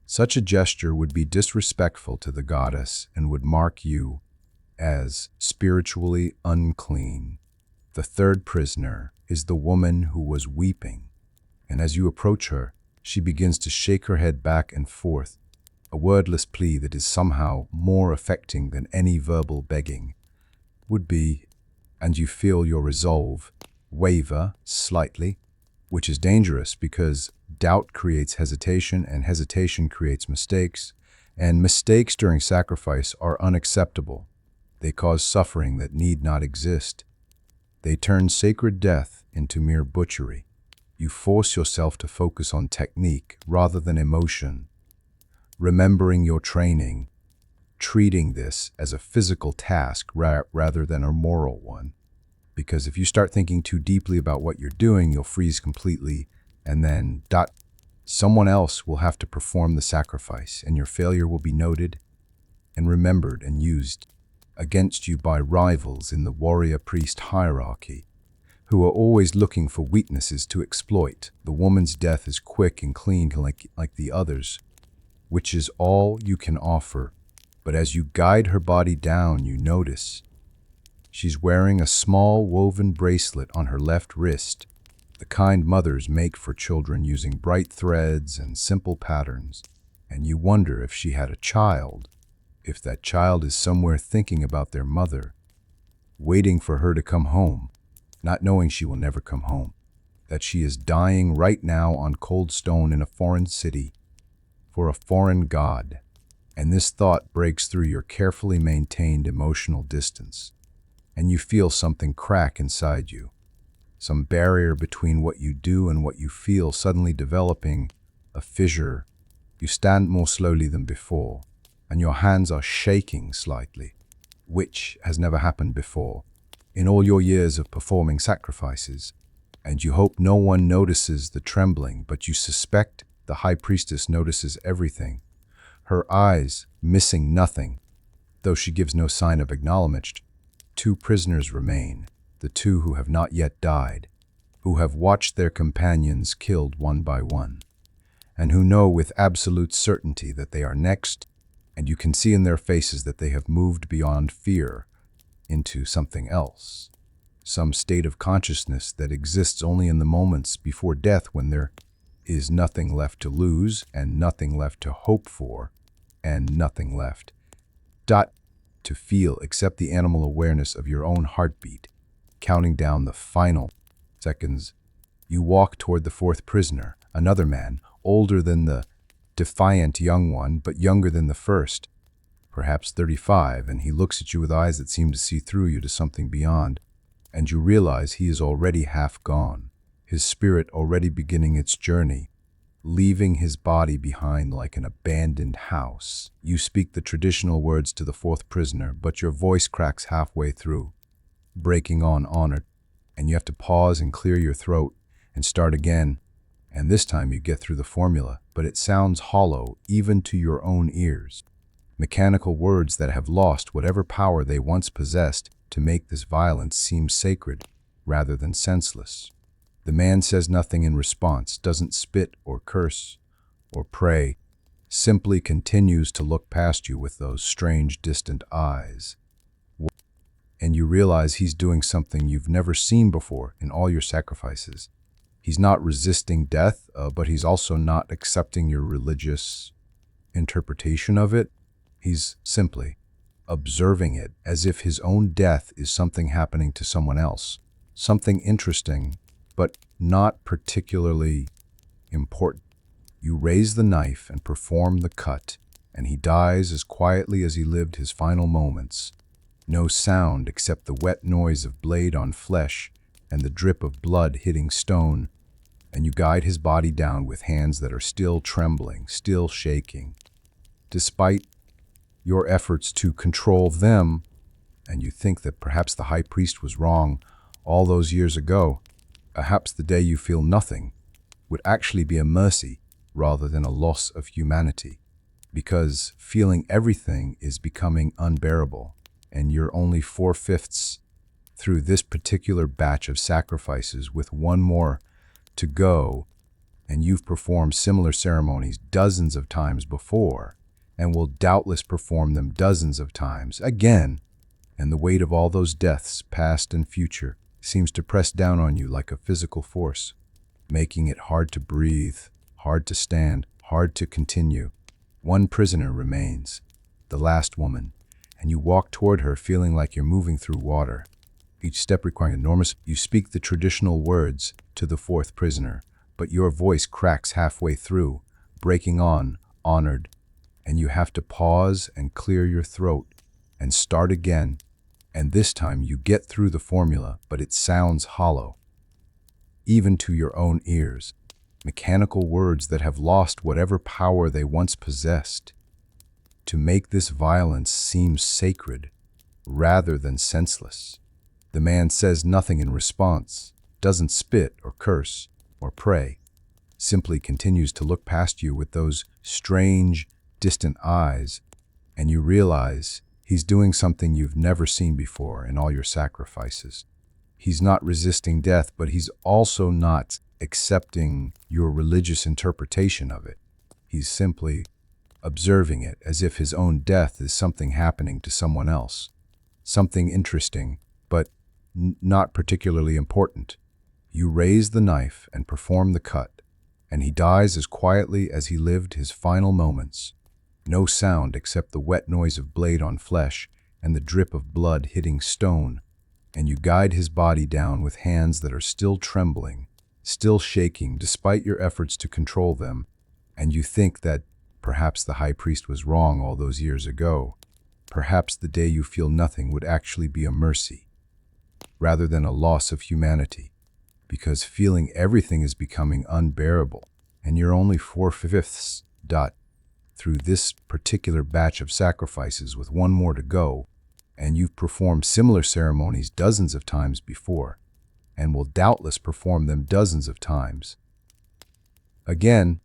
Such a gesture would be disrespectful to the goddess and would mark you as spiritually unclean. The 3rd prisoner is the woman who was weeping, and as you approach her, she begins to shake her head back and forth, a wordless plea that is somehow more affecting than any verbal begging would be, and you feel your resolve waver slightly, which is dangerous because doubt creates hesitation, and hesitation creates mistakes, and mistakes during sacrifice are unacceptable. They cause suffering that need not exist. They turn sacred death into mere butchery. You force yourself to focus on technique rather than emotion, remembering your training, treating this as a physical task rather than a moral one. Because if you start thinking too deeply about what you're doing, you'll freeze completely, and then someone else will have to perform the sacrifice, and your failure will be noted and remembered and used against you by rivals in the warrior-priest hierarchy, who are always looking for weaknesses to exploit. The woman's death is quick and clean like the others, which is all you can offer. But as you guide her body down, you notice she's wearing a small woven bracelet on her left wrist, the kind mothers make for children using bright threads and simple patterns. And you wonder if she had a child, if that child is somewhere thinking about their mother, waiting for her to come home, not knowing she will never come home, that she is dying right now on cold stone in a foreign city for a foreign god. And this thought breaks through your carefully maintained emotional distance, and you feel something crack inside you, some barrier between what you do and what you feel suddenly developing, a fissure. You stand more slowly than before, and your hands are shaking slightly, which has never happened before in all your years of performing sacrifices, and you hope no one notices the trembling, but you suspect the high priestess notices everything, her eyes missing nothing, though she gives no sign of acknowledgement. 2 prisoners remain, the 2 who have not yet died, who have watched their companions killed one by one, and who know with absolute certainty that they are next, and you can see in their faces that they have moved beyond fear into something else, some state of consciousness that exists only in the moments before death, when there is nothing left to lose and nothing left to hope for and nothing left to feel except the animal awareness of your own heartbeat, counting down the final seconds. You walk toward the 4th prisoner, another man, older than the defiant young one, but younger than the first, perhaps 35, and he looks at you with eyes that seem to see through you to something beyond, and you realize he is already half gone, his spirit already beginning its journey, leaving his body behind like an abandoned house. You speak the traditional words to the 4th prisoner, but your voice cracks halfway through, breaking on honor, and you have to pause and clear your throat and start again, And this time you get through the formula, but it sounds hollow even to your own ears. Mechanical words that have lost whatever power they once possessed to make this violence seem sacred rather than senseless. The man says nothing in response, doesn't spit or curse or pray, simply continues to look past you with those strange, distant eyes. And you realize he's doing something you've never seen before in all your sacrifices. He's not resisting death, but he's also not accepting your religious interpretation of it. He's simply observing it as if his own death is something happening to someone else, something interesting, but not particularly important. You raise the knife and perform the cut, and he dies as quietly as he lived his final moments. No sound except the wet noise of blade on flesh and the drip of blood hitting stone, and you guide his body down with hands that are still trembling, still shaking. Despite your efforts to control them, and you think that perhaps the high priest was wrong all those years ago, perhaps the day you feel nothing would actually be a mercy rather than a loss of humanity, because feeling everything is becoming unbearable, and you're only 4/5 through this particular batch of sacrifices with one more to go, and you've performed similar ceremonies dozens of times before, and will doubtless perform them dozens of times again, and the weight of all those deaths, past and future, seems to press down on you like a physical force, making it hard to breathe, hard to stand, hard to continue. One prisoner remains, the last woman, and you walk toward her feeling like you're moving through water. Each step requiring enormous. You speak the traditional words to the fourth prisoner, but your voice cracks halfway through, breaking on, honored, and you have to pause and clear your throat and start again. And this time you get through the formula, but it sounds hollow, even to your own ears. Mechanical words that have lost whatever power they once possessed to make this violence seem sacred rather than senseless. The man says nothing in response, doesn't spit or curse or pray, simply continues to look past you with those strange, distant eyes, and you realize he's doing something you've never seen before in all your sacrifices. He's not resisting death, but he's also not accepting your religious interpretation of it. He's simply observing it as if his own death is something happening to someone else, something interesting, but not particularly important. You raise the knife and perform the cut, and he dies as quietly as he lived his final moments. No sound except the wet noise of blade on flesh and the drip of blood hitting stone, and you guide his body down with hands that are still trembling, still shaking despite your efforts to control them, and you think that perhaps the high priest was wrong all those years ago. Perhaps the day you feel nothing would actually be a mercy, rather than a loss of humanity, because feeling everything is becoming unbearable, and you're only 4/5 through this particular batch of sacrifices with one more to go, and you've performed similar ceremonies dozens of times before, and will doubtless perform them dozens of times again,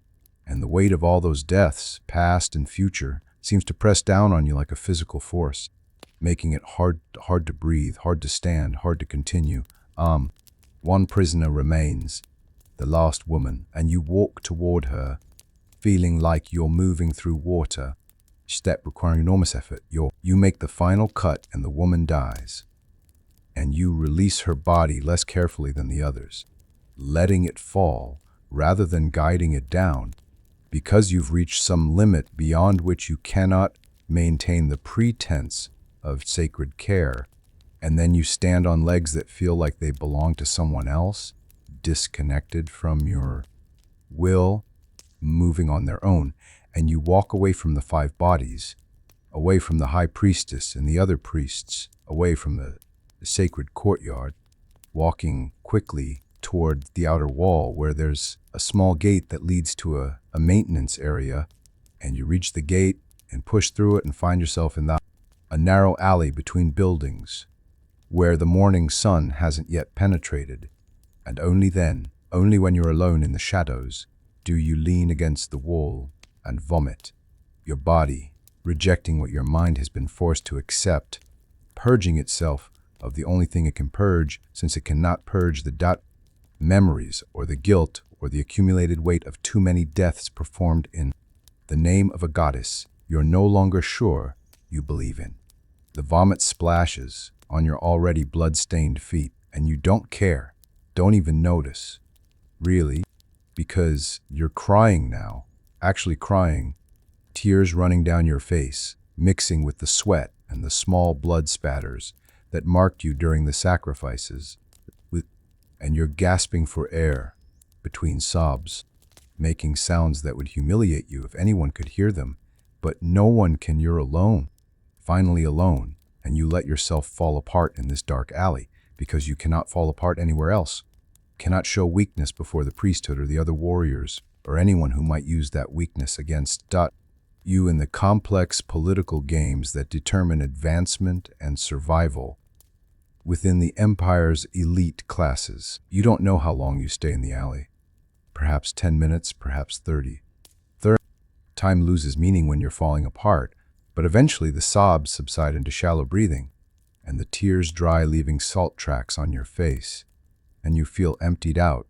and the weight of all those deaths, past and future, seems to press down on you like a physical force, making it hard to breathe, hard to stand, hard to continue. One prisoner remains, the last woman, and you walk toward her, feeling like you're moving through water, step requiring enormous effort. You make the final cut and the woman dies, and you release her body less carefully than the others, letting it fall rather than guiding it down, because you've reached some limit beyond which you cannot maintain the pretense of sacred care, and then you stand on legs that feel like they belong to someone else, disconnected from your will, moving on their own, and you walk away from the five bodies, away from the high priestess and the other priests, away from the sacred courtyard, walking quickly toward the outer wall where there's a small gate that leads to a maintenance area, and you reach the gate and push through it and find yourself in a narrow alley between buildings where the morning sun hasn't yet penetrated, and only then Only when you're alone in the shadows do you lean against the wall and vomit, your body rejecting what your mind has been forced to accept, purging itself of the only thing it can purge, since it cannot purge the memories or the guilt or the accumulated weight of too many deaths performed in the name of a goddess you're no longer sure you believe in. The vomit splashes on your already blood-stained feet, and you don't care, don't even notice, really, because you're crying now, actually crying, tears running down your face, mixing with the sweat and the small blood spatters that marked you during the sacrifices, and you're gasping for air between sobs, making sounds that would humiliate you if anyone could hear them, but no one can. You're alone, finally alone, and you let yourself fall apart in this dark alley because you cannot fall apart anywhere else, cannot show weakness before the priesthood or the other warriors or anyone who might use that weakness against you in the complex political games that determine advancement and survival within the Empire's elite classes. You don't know how long you stay in the alley. Perhaps 10 minutes, perhaps 30. Time loses meaning when you're falling apart, but eventually the sobs subside into shallow breathing, and the tears dry, leaving salt tracks on your face, and you feel emptied out,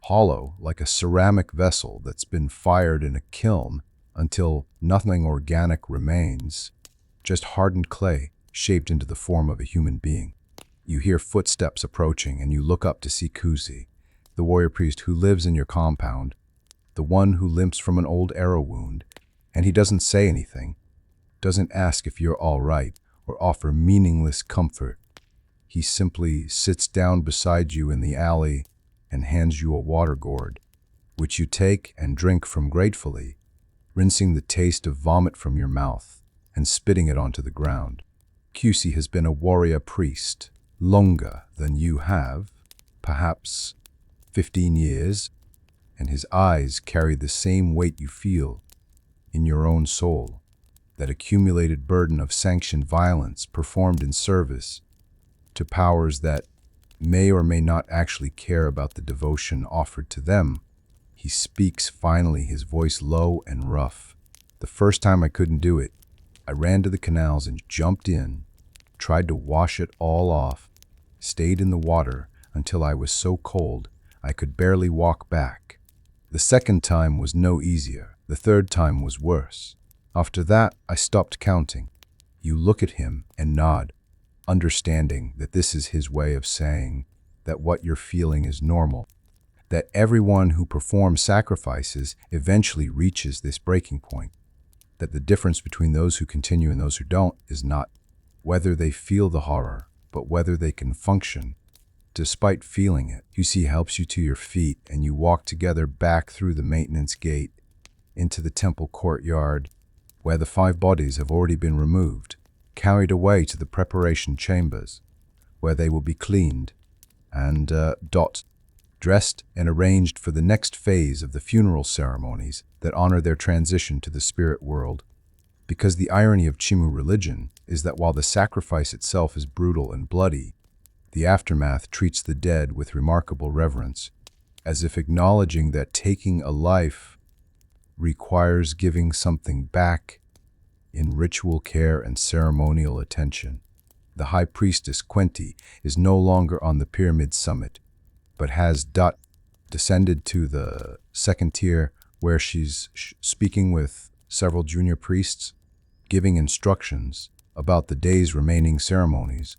hollow like a ceramic vessel that's been fired in a kiln until nothing organic remains, just hardened clay shaped into the form of a human being. You hear footsteps approaching, and you look up to see Kuzi, the warrior priest who lives in your compound, the one who limps from an old arrow wound, and he doesn't say anything, doesn't ask if you're all right or offer meaningless comfort. He simply sits down beside you in the alley and hands you a water gourd, which you take and drink from gratefully, rinsing the taste of vomit from your mouth and spitting it onto the ground. Kusi has been a warrior priest longer than you have, perhaps 15 years, and his eyes carry the same weight you feel in your own soul, that accumulated burden of sanctioned violence performed in service to powers that may or may not actually care about the devotion offered to them. He speaks finally, his voice low and rough. The first time I couldn't do it, I ran to the canals and jumped in, tried to wash it all off, stayed in the water until I was so cold I could barely walk back. The second time was no easier. The third time was worse. After that, I stopped counting. You look at him and nod, understanding that this is his way of saying that what you're feeling is normal, that everyone who performs sacrifices eventually reaches this breaking point, that the difference between those who continue and those who don't is not whether they feel the horror, but whether they can function despite feeling it. Kusi helps you to your feet, and you walk together back through the maintenance gate into the temple courtyard, where the 5 bodies have already been removed, carried away to the preparation chambers, where they will be cleaned and dressed and arranged for the next phase of the funeral ceremonies that honor their transition to the spirit world. Because the irony of Chimu religion is that while the sacrifice itself is brutal and bloody, the aftermath treats the dead with remarkable reverence, as if acknowledging that taking a life requires giving something back in ritual care and ceremonial attention. The high priestess Quenti is no longer on the pyramid summit, but has descended to the second tier, where she's speaking with several junior priests, giving instructions about the day's remaining ceremonies,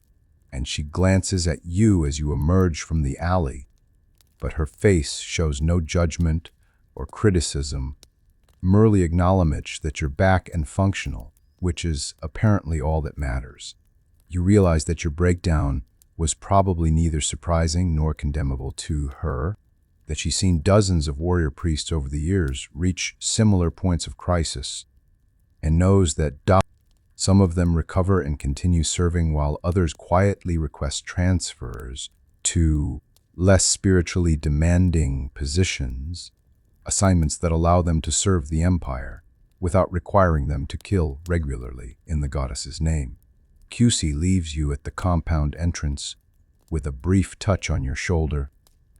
and she glances at you as you emerge from the alley, but her face shows no judgment or criticism, merely acknowledgement that you're back and functional, which is apparently all that matters. You realize that your breakdown was probably neither surprising nor condemnable to her, that she's seen dozens of warrior priests over the years reach similar points of crisis, and knows that some of them recover and continue serving while others quietly request transfers to less spiritually demanding positions, assignments that allow them to serve the Empire without requiring them to kill regularly in the goddess's name. Kusi leaves you at the compound entrance with a brief touch on your shoulder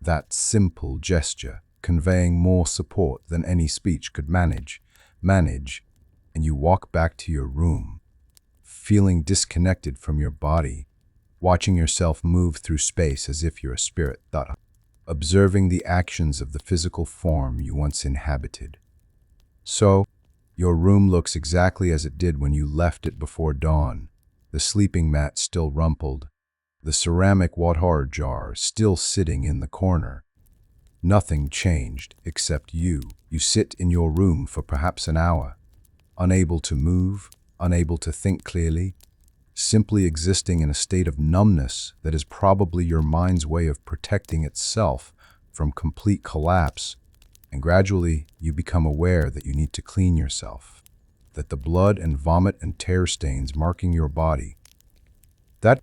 That simple gesture, conveying more support than any speech could manage, and you walk back to your room, feeling disconnected from your body, watching yourself move through space as if you're a spirit, observing the actions of the physical form you once inhabited. So, your room looks exactly as it did when you left it before dawn, the sleeping mat still rumpled, the ceramic water jar still sitting in the corner. Nothing changed except you. You sit in your room for perhaps an hour, unable to move, unable to think clearly, simply existing in a state of numbness that is probably your mind's way of protecting itself from complete collapse. And gradually, you become aware that you need to clean yourself, that the blood and vomit and tear stains marking your body, that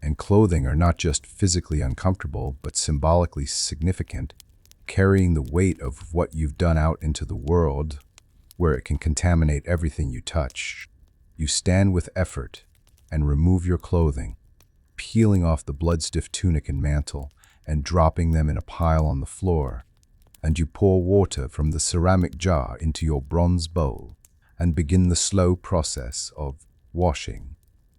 and clothing are not just physically uncomfortable, but symbolically significant, carrying the weight of what you've done out into the world, where it can contaminate everything you touch. You stand with effort and remove your clothing, peeling off the blood-stiff tunic and mantle and dropping them in a pile on the floor. And you pour water from the ceramic jar into your bronze bowl and begin the slow process of washing,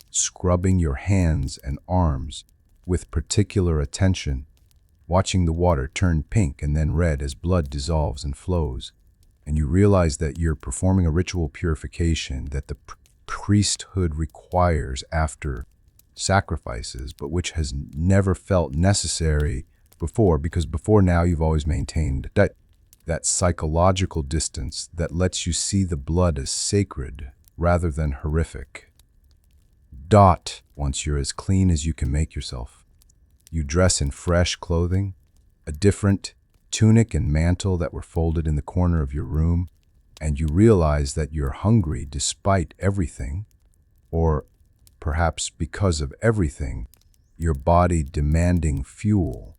scrubbing your hands and arms with particular attention, watching the water turn pink and then red as blood dissolves and flows. And you realize that you're performing a ritual purification that the priesthood requires after sacrifices, but which has never felt necessary before, because before now you've always maintained that psychological distance that lets you see the blood as sacred rather than horrific. Once you're as clean as you can make yourself, you dress in fresh clothing, a different tunic and mantle that were folded in the corner of your room, and you realize that you're hungry despite everything, or perhaps because of everything, your body demanding fuel.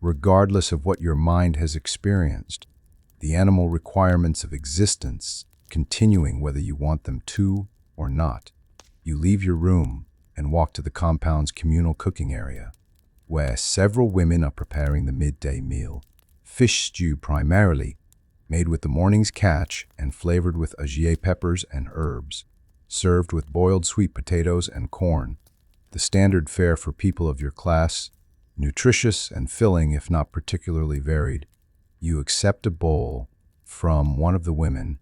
Regardless of what your mind has experienced, the animal requirements of existence continuing whether you want them to or not. You leave your room and walk to the compound's communal cooking area, where several women are preparing the midday meal, fish stew primarily, made with the morning's catch and flavored with ajiac peppers and herbs, served with boiled sweet potatoes and corn, the standard fare for people of your class, nutritious and filling if not particularly varied. You accept a bowl from one of the women,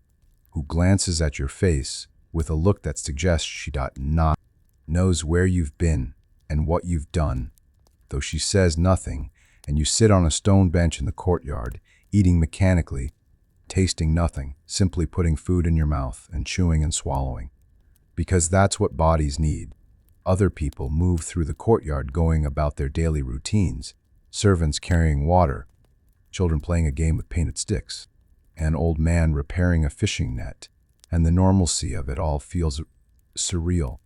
who glances at your face with a look that suggests she knows where you've been and what you've done, though she says nothing, and you sit on a stone bench in the courtyard, eating mechanically, tasting nothing, simply putting food in your mouth and chewing and swallowing. Because that's what bodies need. Other people move through the courtyard going about their daily routines, servants carrying water, children playing a game with painted sticks, an old man repairing a fishing net, and the normalcy of it all feels surreal,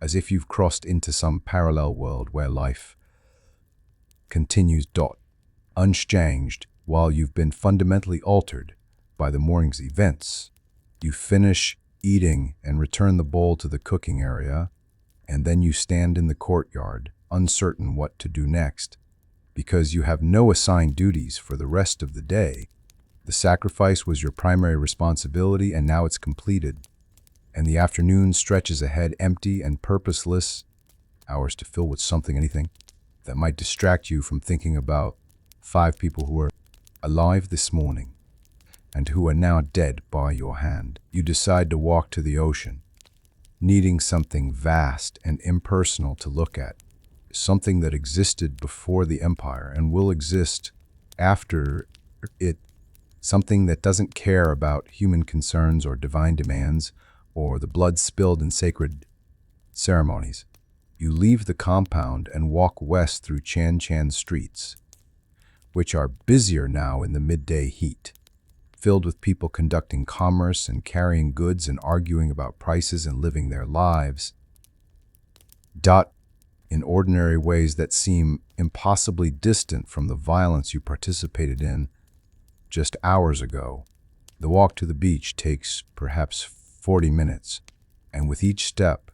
as if you've crossed into some parallel world where life continues unchanged while you've been fundamentally altered by the morning's events. You finish eating and return the bowl to the cooking area, and then you stand in the courtyard, uncertain what to do next, because you have no assigned duties for the rest of the day. The sacrifice was your primary responsibility, and now it's completed, and the afternoon stretches ahead empty and purposeless, hours to fill with anything, that might distract you from thinking about 5 people who were alive this morning and who are now dead by your hand. You decide to walk to the ocean, needing something vast and impersonal to look at, something that existed before the Empire and will exist after it, something that doesn't care about human concerns or divine demands or the blood spilled in sacred ceremonies. You leave the compound and walk west through Chan Chan streets, which are busier now in the midday heat, filled with people conducting commerce and carrying goods and arguing about prices and living their lives. In ordinary ways that seem impossibly distant from the violence you participated in just hours ago. The walk to the beach takes perhaps 40 minutes, and with each step,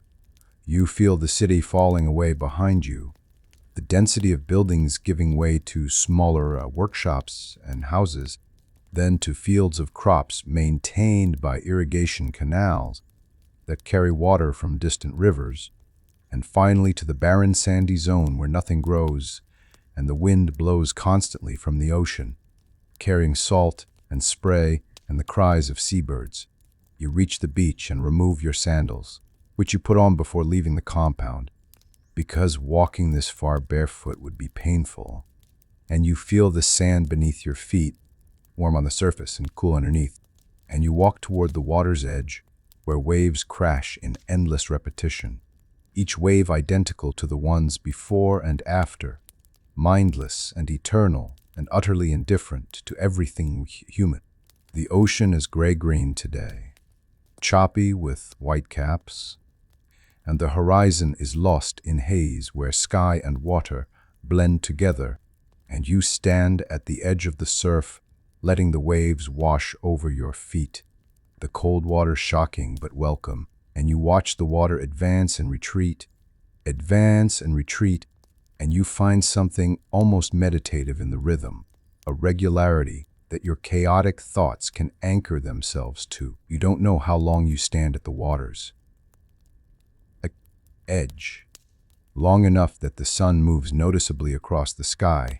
you feel the city falling away behind you. the density of buildings giving way to smaller workshops and houses, then to fields of crops maintained by irrigation canals that carry water from distant rivers, and finally to the barren sandy zone where nothing grows and the wind blows constantly from the ocean, carrying salt and spray and the cries of seabirds. You reach the beach and remove your sandals, which you put on before leaving the compound, because walking this far barefoot would be painful, and you feel the sand beneath your feet, warm on the surface and cool underneath, and you walk toward the water's edge, where waves crash in endless repetition, each wave identical to the ones before and after, mindless and eternal and utterly indifferent to everything human. The ocean is gray-green today, choppy with white caps, and the horizon is lost in haze where sky and water blend together, and you stand at the edge of the surf, letting the waves wash over your feet, the cold water shocking but welcome, and you watch the water advance and retreat, and you find something almost meditative in the rhythm, a regularity that your chaotic thoughts can anchor themselves to. You don't know how long you stand at the water's edge, long enough that the sun moves noticeably across the sky,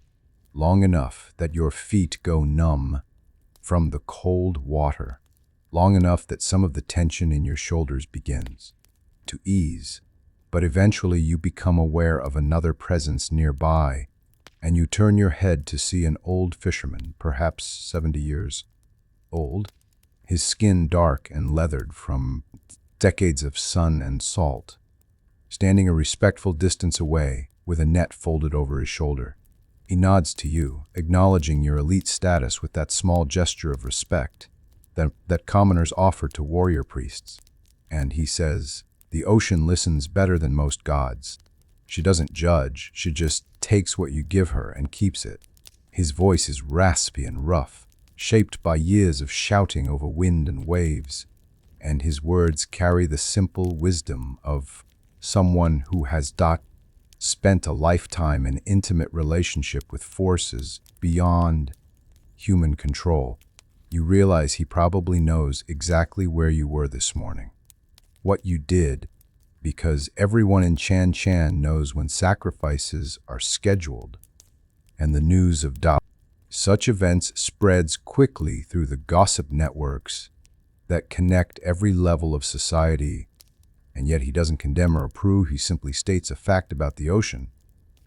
long enough that your feet go numb from the cold water, long enough that some of the tension in your shoulders begins to ease, but eventually you become aware of another presence nearby, and you turn your head to see an old fisherman, perhaps 70 years old, his skin dark and leathered from decades of sun and salt, standing a respectful distance away with a net folded over his shoulder. He nods to you, acknowledging your elite status with that small gesture of respect that commoners offer to warrior priests. And he says, "The ocean listens better than most gods. She doesn't judge, she just takes what you give her and keeps it." His voice is raspy and rough, shaped by years of shouting over wind and waves, and his words carry the simple wisdom of someone who has spent a lifetime in intimate relationship with forces beyond human control. You realize he probably knows exactly where you were this morning, what you did, because everyone in Chan Chan knows when sacrifices are scheduled, and the news of such events spreads quickly through the gossip networks that connect every level of society. And yet he doesn't condemn or approve, he simply states a fact about the ocean,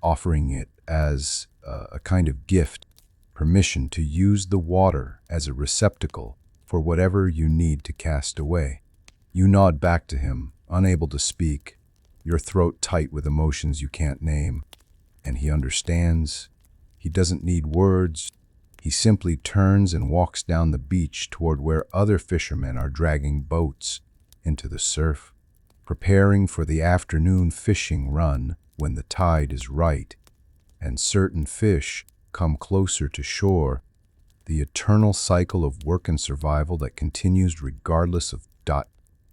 offering it as a kind of gift, permission to use the water as a receptacle for whatever you need to cast away. You nod back to him, unable to speak, your throat tight with emotions you can't name, and he understands. He doesn't need words. He simply turns and walks down the beach toward where other fishermen are dragging boats into the surf, preparing for the afternoon fishing run when the tide is right, and certain fish come closer to shore, the eternal cycle of work and survival that continues regardless of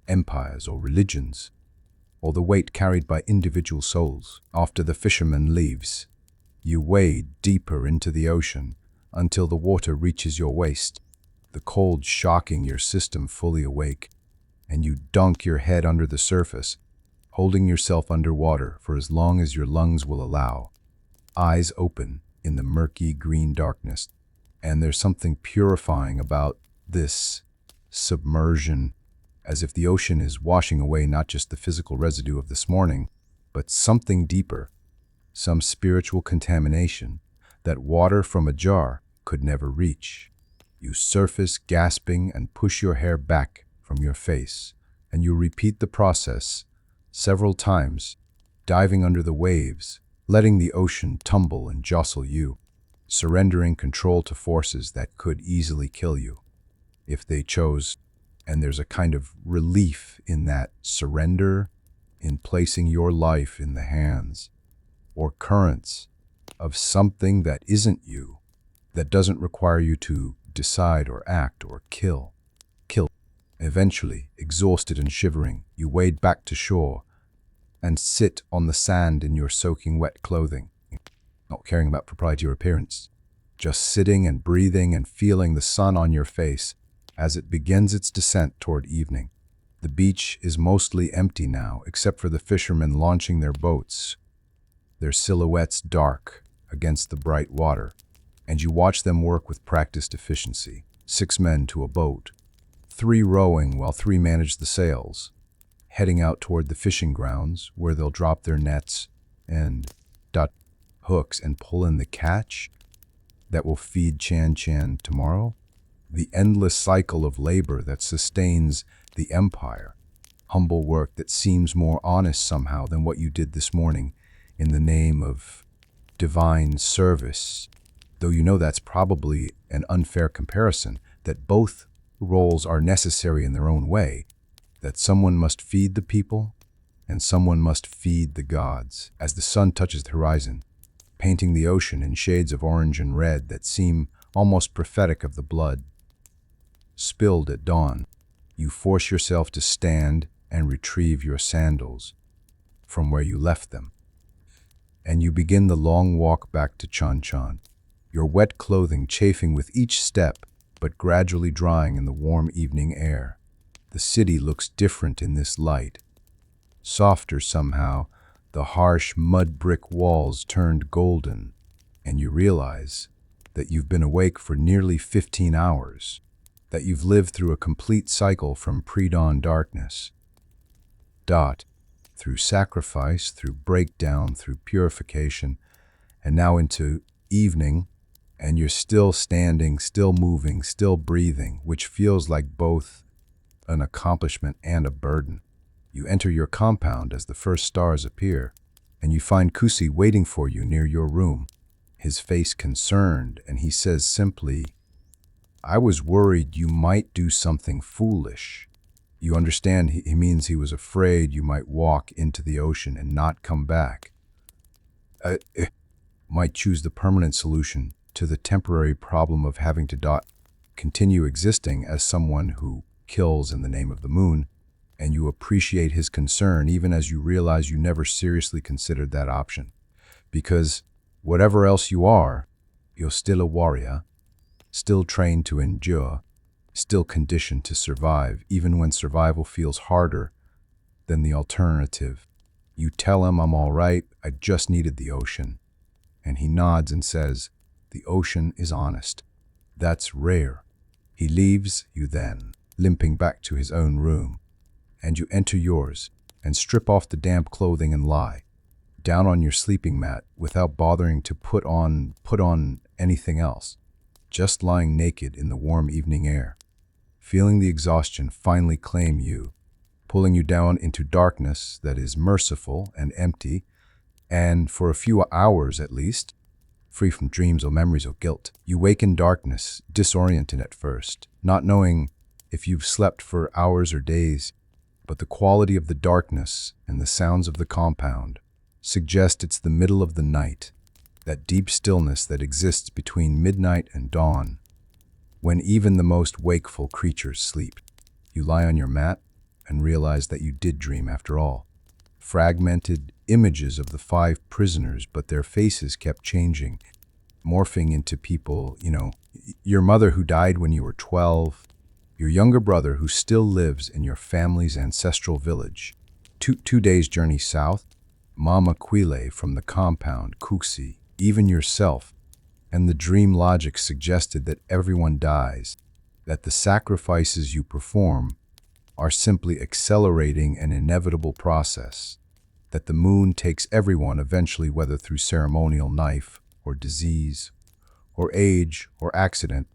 empires or religions, or the weight carried by individual souls. After the fisherman leaves, you wade deeper into the ocean until the water reaches your waist, the cold shocking your system fully awake, and you dunk your head under the surface, holding yourself underwater for as long as your lungs will allow, eyes open in the murky green darkness. And there's something purifying about this submersion, as if the ocean is washing away not just the physical residue of this morning, but something deeper, some spiritual contamination that water from a jar could never reach. You surface gasping and push your hair back from your face, and you repeat the process several times, diving under the waves, letting the ocean tumble and jostle you, surrendering control to forces that could easily kill you if they chose. And there's a kind of relief in that surrender, in placing your life in the hands or currents of something that isn't you, that doesn't require you to decide or act or kill. Eventually, exhausted and shivering, you wade back to shore and sit on the sand in your soaking wet clothing. not caring about propriety or appearance, just sitting and breathing and feeling the sun on your face as it begins its descent toward evening. The beach is mostly empty now, except for the fishermen launching their boats, their silhouettes dark against the bright water, and you watch them work with practiced efficiency. 6 men to a boat, 3 rowing while 3 manage the sails, heading out toward the fishing grounds where they'll drop their nets and hooks and pull in the catch that will feed Chan Chan tomorrow. The endless cycle of labor that sustains the empire. Humble work that seems more honest somehow than what you did this morning in the name of divine service. Though you know that's probably an unfair comparison, that both roles are necessary in their own way, that someone must feed the people and someone must feed the gods. As the sun touches the horizon, painting the ocean in shades of orange and red that seem almost prophetic of the blood spilled at dawn, you force yourself to stand and retrieve your sandals from where you left them. And you begin the long walk back to Chan Chan, your wet clothing chafing with each step, but gradually drying in the warm evening air. The city looks different in this light. Softer somehow, the harsh mud brick walls turned golden, and you realize that you've been awake for nearly 15 hours, that you've lived through a complete cycle from pre-dawn darkness. Through sacrifice, through breakdown, through purification, and now into evening, and you're still standing, still moving, still breathing, which feels like both an accomplishment and a burden. You enter your compound as the first stars appear, and you find Kusi waiting for you near your room, his face concerned, and he says simply, "I was worried you might do something foolish." You understand he means he was afraid you might walk into the ocean and not come back. Might choose the permanent solution to the temporary problem of having to continue existing as someone who kills in the name of the moon, and you appreciate his concern even as you realize you never seriously considered that option. Because whatever else you are, you're still a warrior, still trained to endure, still conditioned to survive, even when survival feels harder than the alternative. You tell him, "I'm all right, I just needed the ocean." And he nods and says, "The ocean is honest. That's rare." He leaves you then, limping back to his own room, and you enter yours and strip off the damp clothing and lie down on your sleeping mat without bothering to put on anything else, just lying naked in the warm evening air, feeling the exhaustion finally claim you, pulling you down into darkness that is merciful and empty, and for a few hours at least, free from dreams or memories or guilt. You wake in darkness, disoriented at first, not knowing if you've slept for hours or days, but the quality of the darkness and the sounds of the compound suggest it's the middle of the night, that deep stillness that exists between midnight and dawn, when even the most wakeful creatures sleep. You lie on your mat and realize that you did dream after all. Fragmented images of the 5 prisoners, but their faces kept changing, morphing into people, your mother who died when you were 12, your younger brother who still lives in your family's ancestral village, two days' journey south, Mama Quile from the compound, Kuksi, even yourself, and the dream logic suggested that everyone dies, that the sacrifices you perform are simply accelerating an inevitable process, that the moon takes everyone eventually, whether through ceremonial knife or disease or age or accident.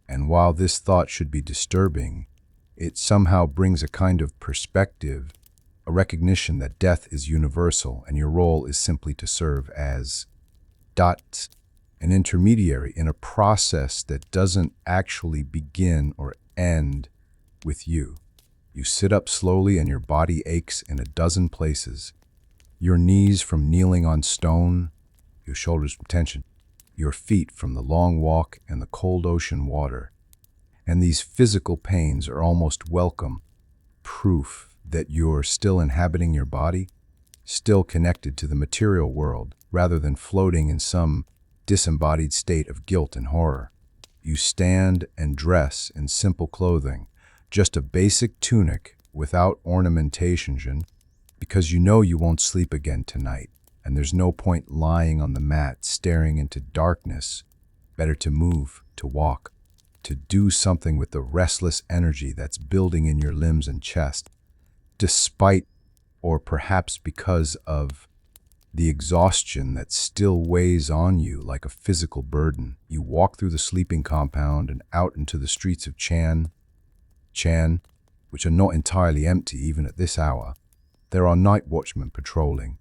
And while this thought should be disturbing, it somehow brings a kind of perspective, a recognition that death is universal and your role is simply to serve as an intermediary in a process that doesn't actually begin or end with you. You sit up slowly and your body aches in a dozen places. Your knees from kneeling on stone, your shoulders from tension, your feet from the long walk and the cold ocean water. And these physical pains are almost welcome, proof that you're still inhabiting your body, still connected to the material world rather than floating in some disembodied state of guilt and horror. You stand and dress in simple clothing, just a basic tunic without ornamentation, because you know you won't sleep again tonight, and there's no point lying on the mat staring into darkness. Better to move, to walk, to do something with the restless energy that's building in your limbs and chest, despite or perhaps because of the exhaustion that still weighs on you like a physical burden. You walk through the sleeping compound and out into the streets of Chan, which are not entirely empty even at this hour. There are night watchmen patrolling,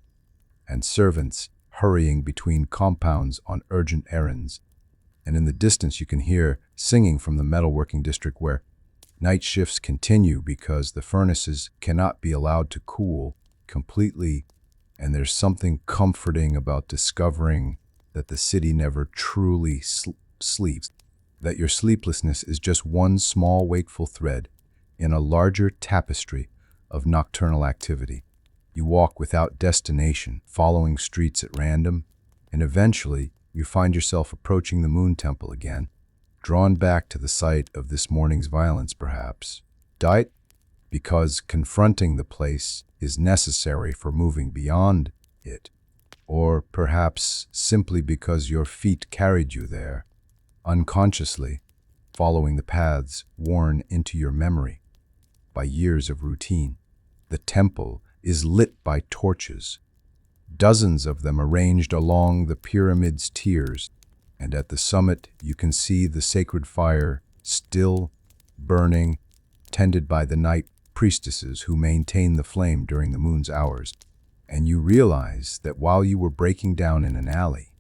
and servants hurrying between compounds on urgent errands. And in the distance you can hear singing from the metalworking district where night shifts continue because the furnaces cannot be allowed to cool completely, and there's something comforting about discovering that the city never truly sleeps, that your sleeplessness is just one small wakeful thread in a larger tapestry of nocturnal activity. You walk without destination, following streets at random, and eventually you find yourself approaching the Moon Temple again, drawn back to the site of this morning's violence perhaps. Diet? Because confronting the place is necessary for moving beyond it, or perhaps simply because your feet carried you there, unconsciously, following the paths worn into your memory by years of routine. The temple is lit by torches, dozens of them arranged along the pyramid's tiers, and at the summit you can see the sacred fire still burning, tended by the night priestesses who maintain the flame during the moon's hours. And you realize that while you were breaking down in an alley,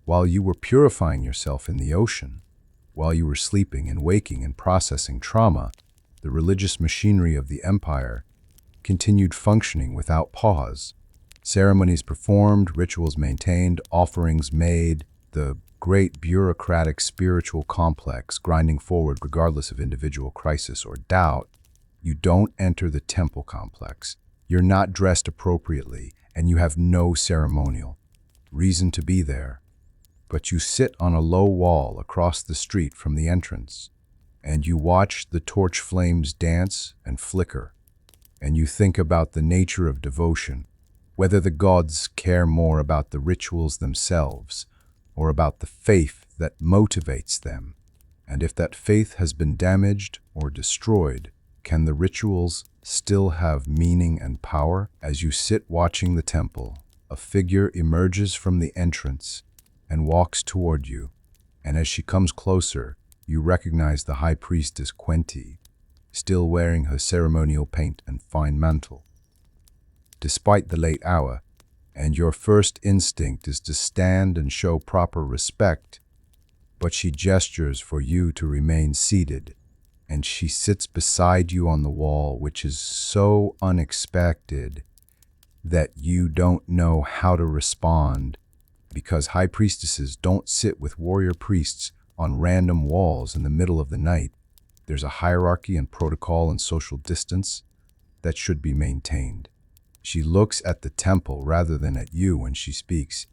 while you were purifying yourself in the ocean, while you were sleeping and waking and processing trauma, the religious machinery of the empire continued functioning without pause. Ceremonies performed, rituals maintained, offerings made, the great bureaucratic spiritual complex grinding forward regardless of individual crisis or doubt. You don't enter the temple complex. You're not dressed appropriately, and you have no ceremonial reason to be there. But you sit on a low wall across the street from the entrance, and you watch the torch flames dance and flicker, and you think about the nature of devotion, whether the gods care more about the rituals themselves or about the faith that motivates them, and if that faith has been damaged or destroyed, can the rituals still have meaning and power? As you sit watching the temple, a figure emerges from the entrance and walks toward you, and as she comes closer, you recognize the high priestess Quenti, still wearing her ceremonial paint and fine mantle. Despite the late hour, and your first instinct is to stand and show proper respect, but she gestures for you to remain seated, and she sits beside you on the wall, which is so unexpected that you don't know how to respond, because high priestesses don't sit with warrior priests on random walls in the middle of the night. There's a hierarchy and protocol and social distance that should be maintained. She looks at the temple rather than at you when she speaks,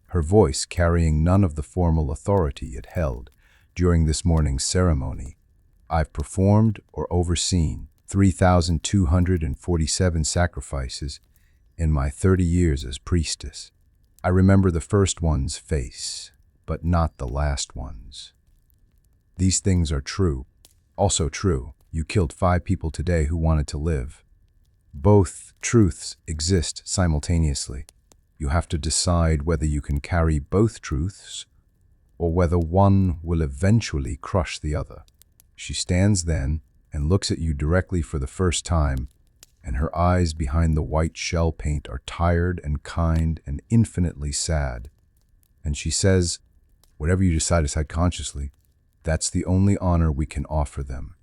her voice carrying none of the formal authority it held during this morning's ceremony. I've performed or overseen 3,247 sacrifices in my 30 years as priestess. I remember the first one's face, but not the last one's. These things are true. Also true, you killed 5 people today who wanted to live. Both truths exist simultaneously. You have to decide whether you can carry both truths or whether one will eventually crush the other. She stands then and looks at you directly for the first time, and her eyes behind the white shell paint are tired and kind and infinitely sad. And she says, whatever you decide consciously, that's the only honor we can offer them.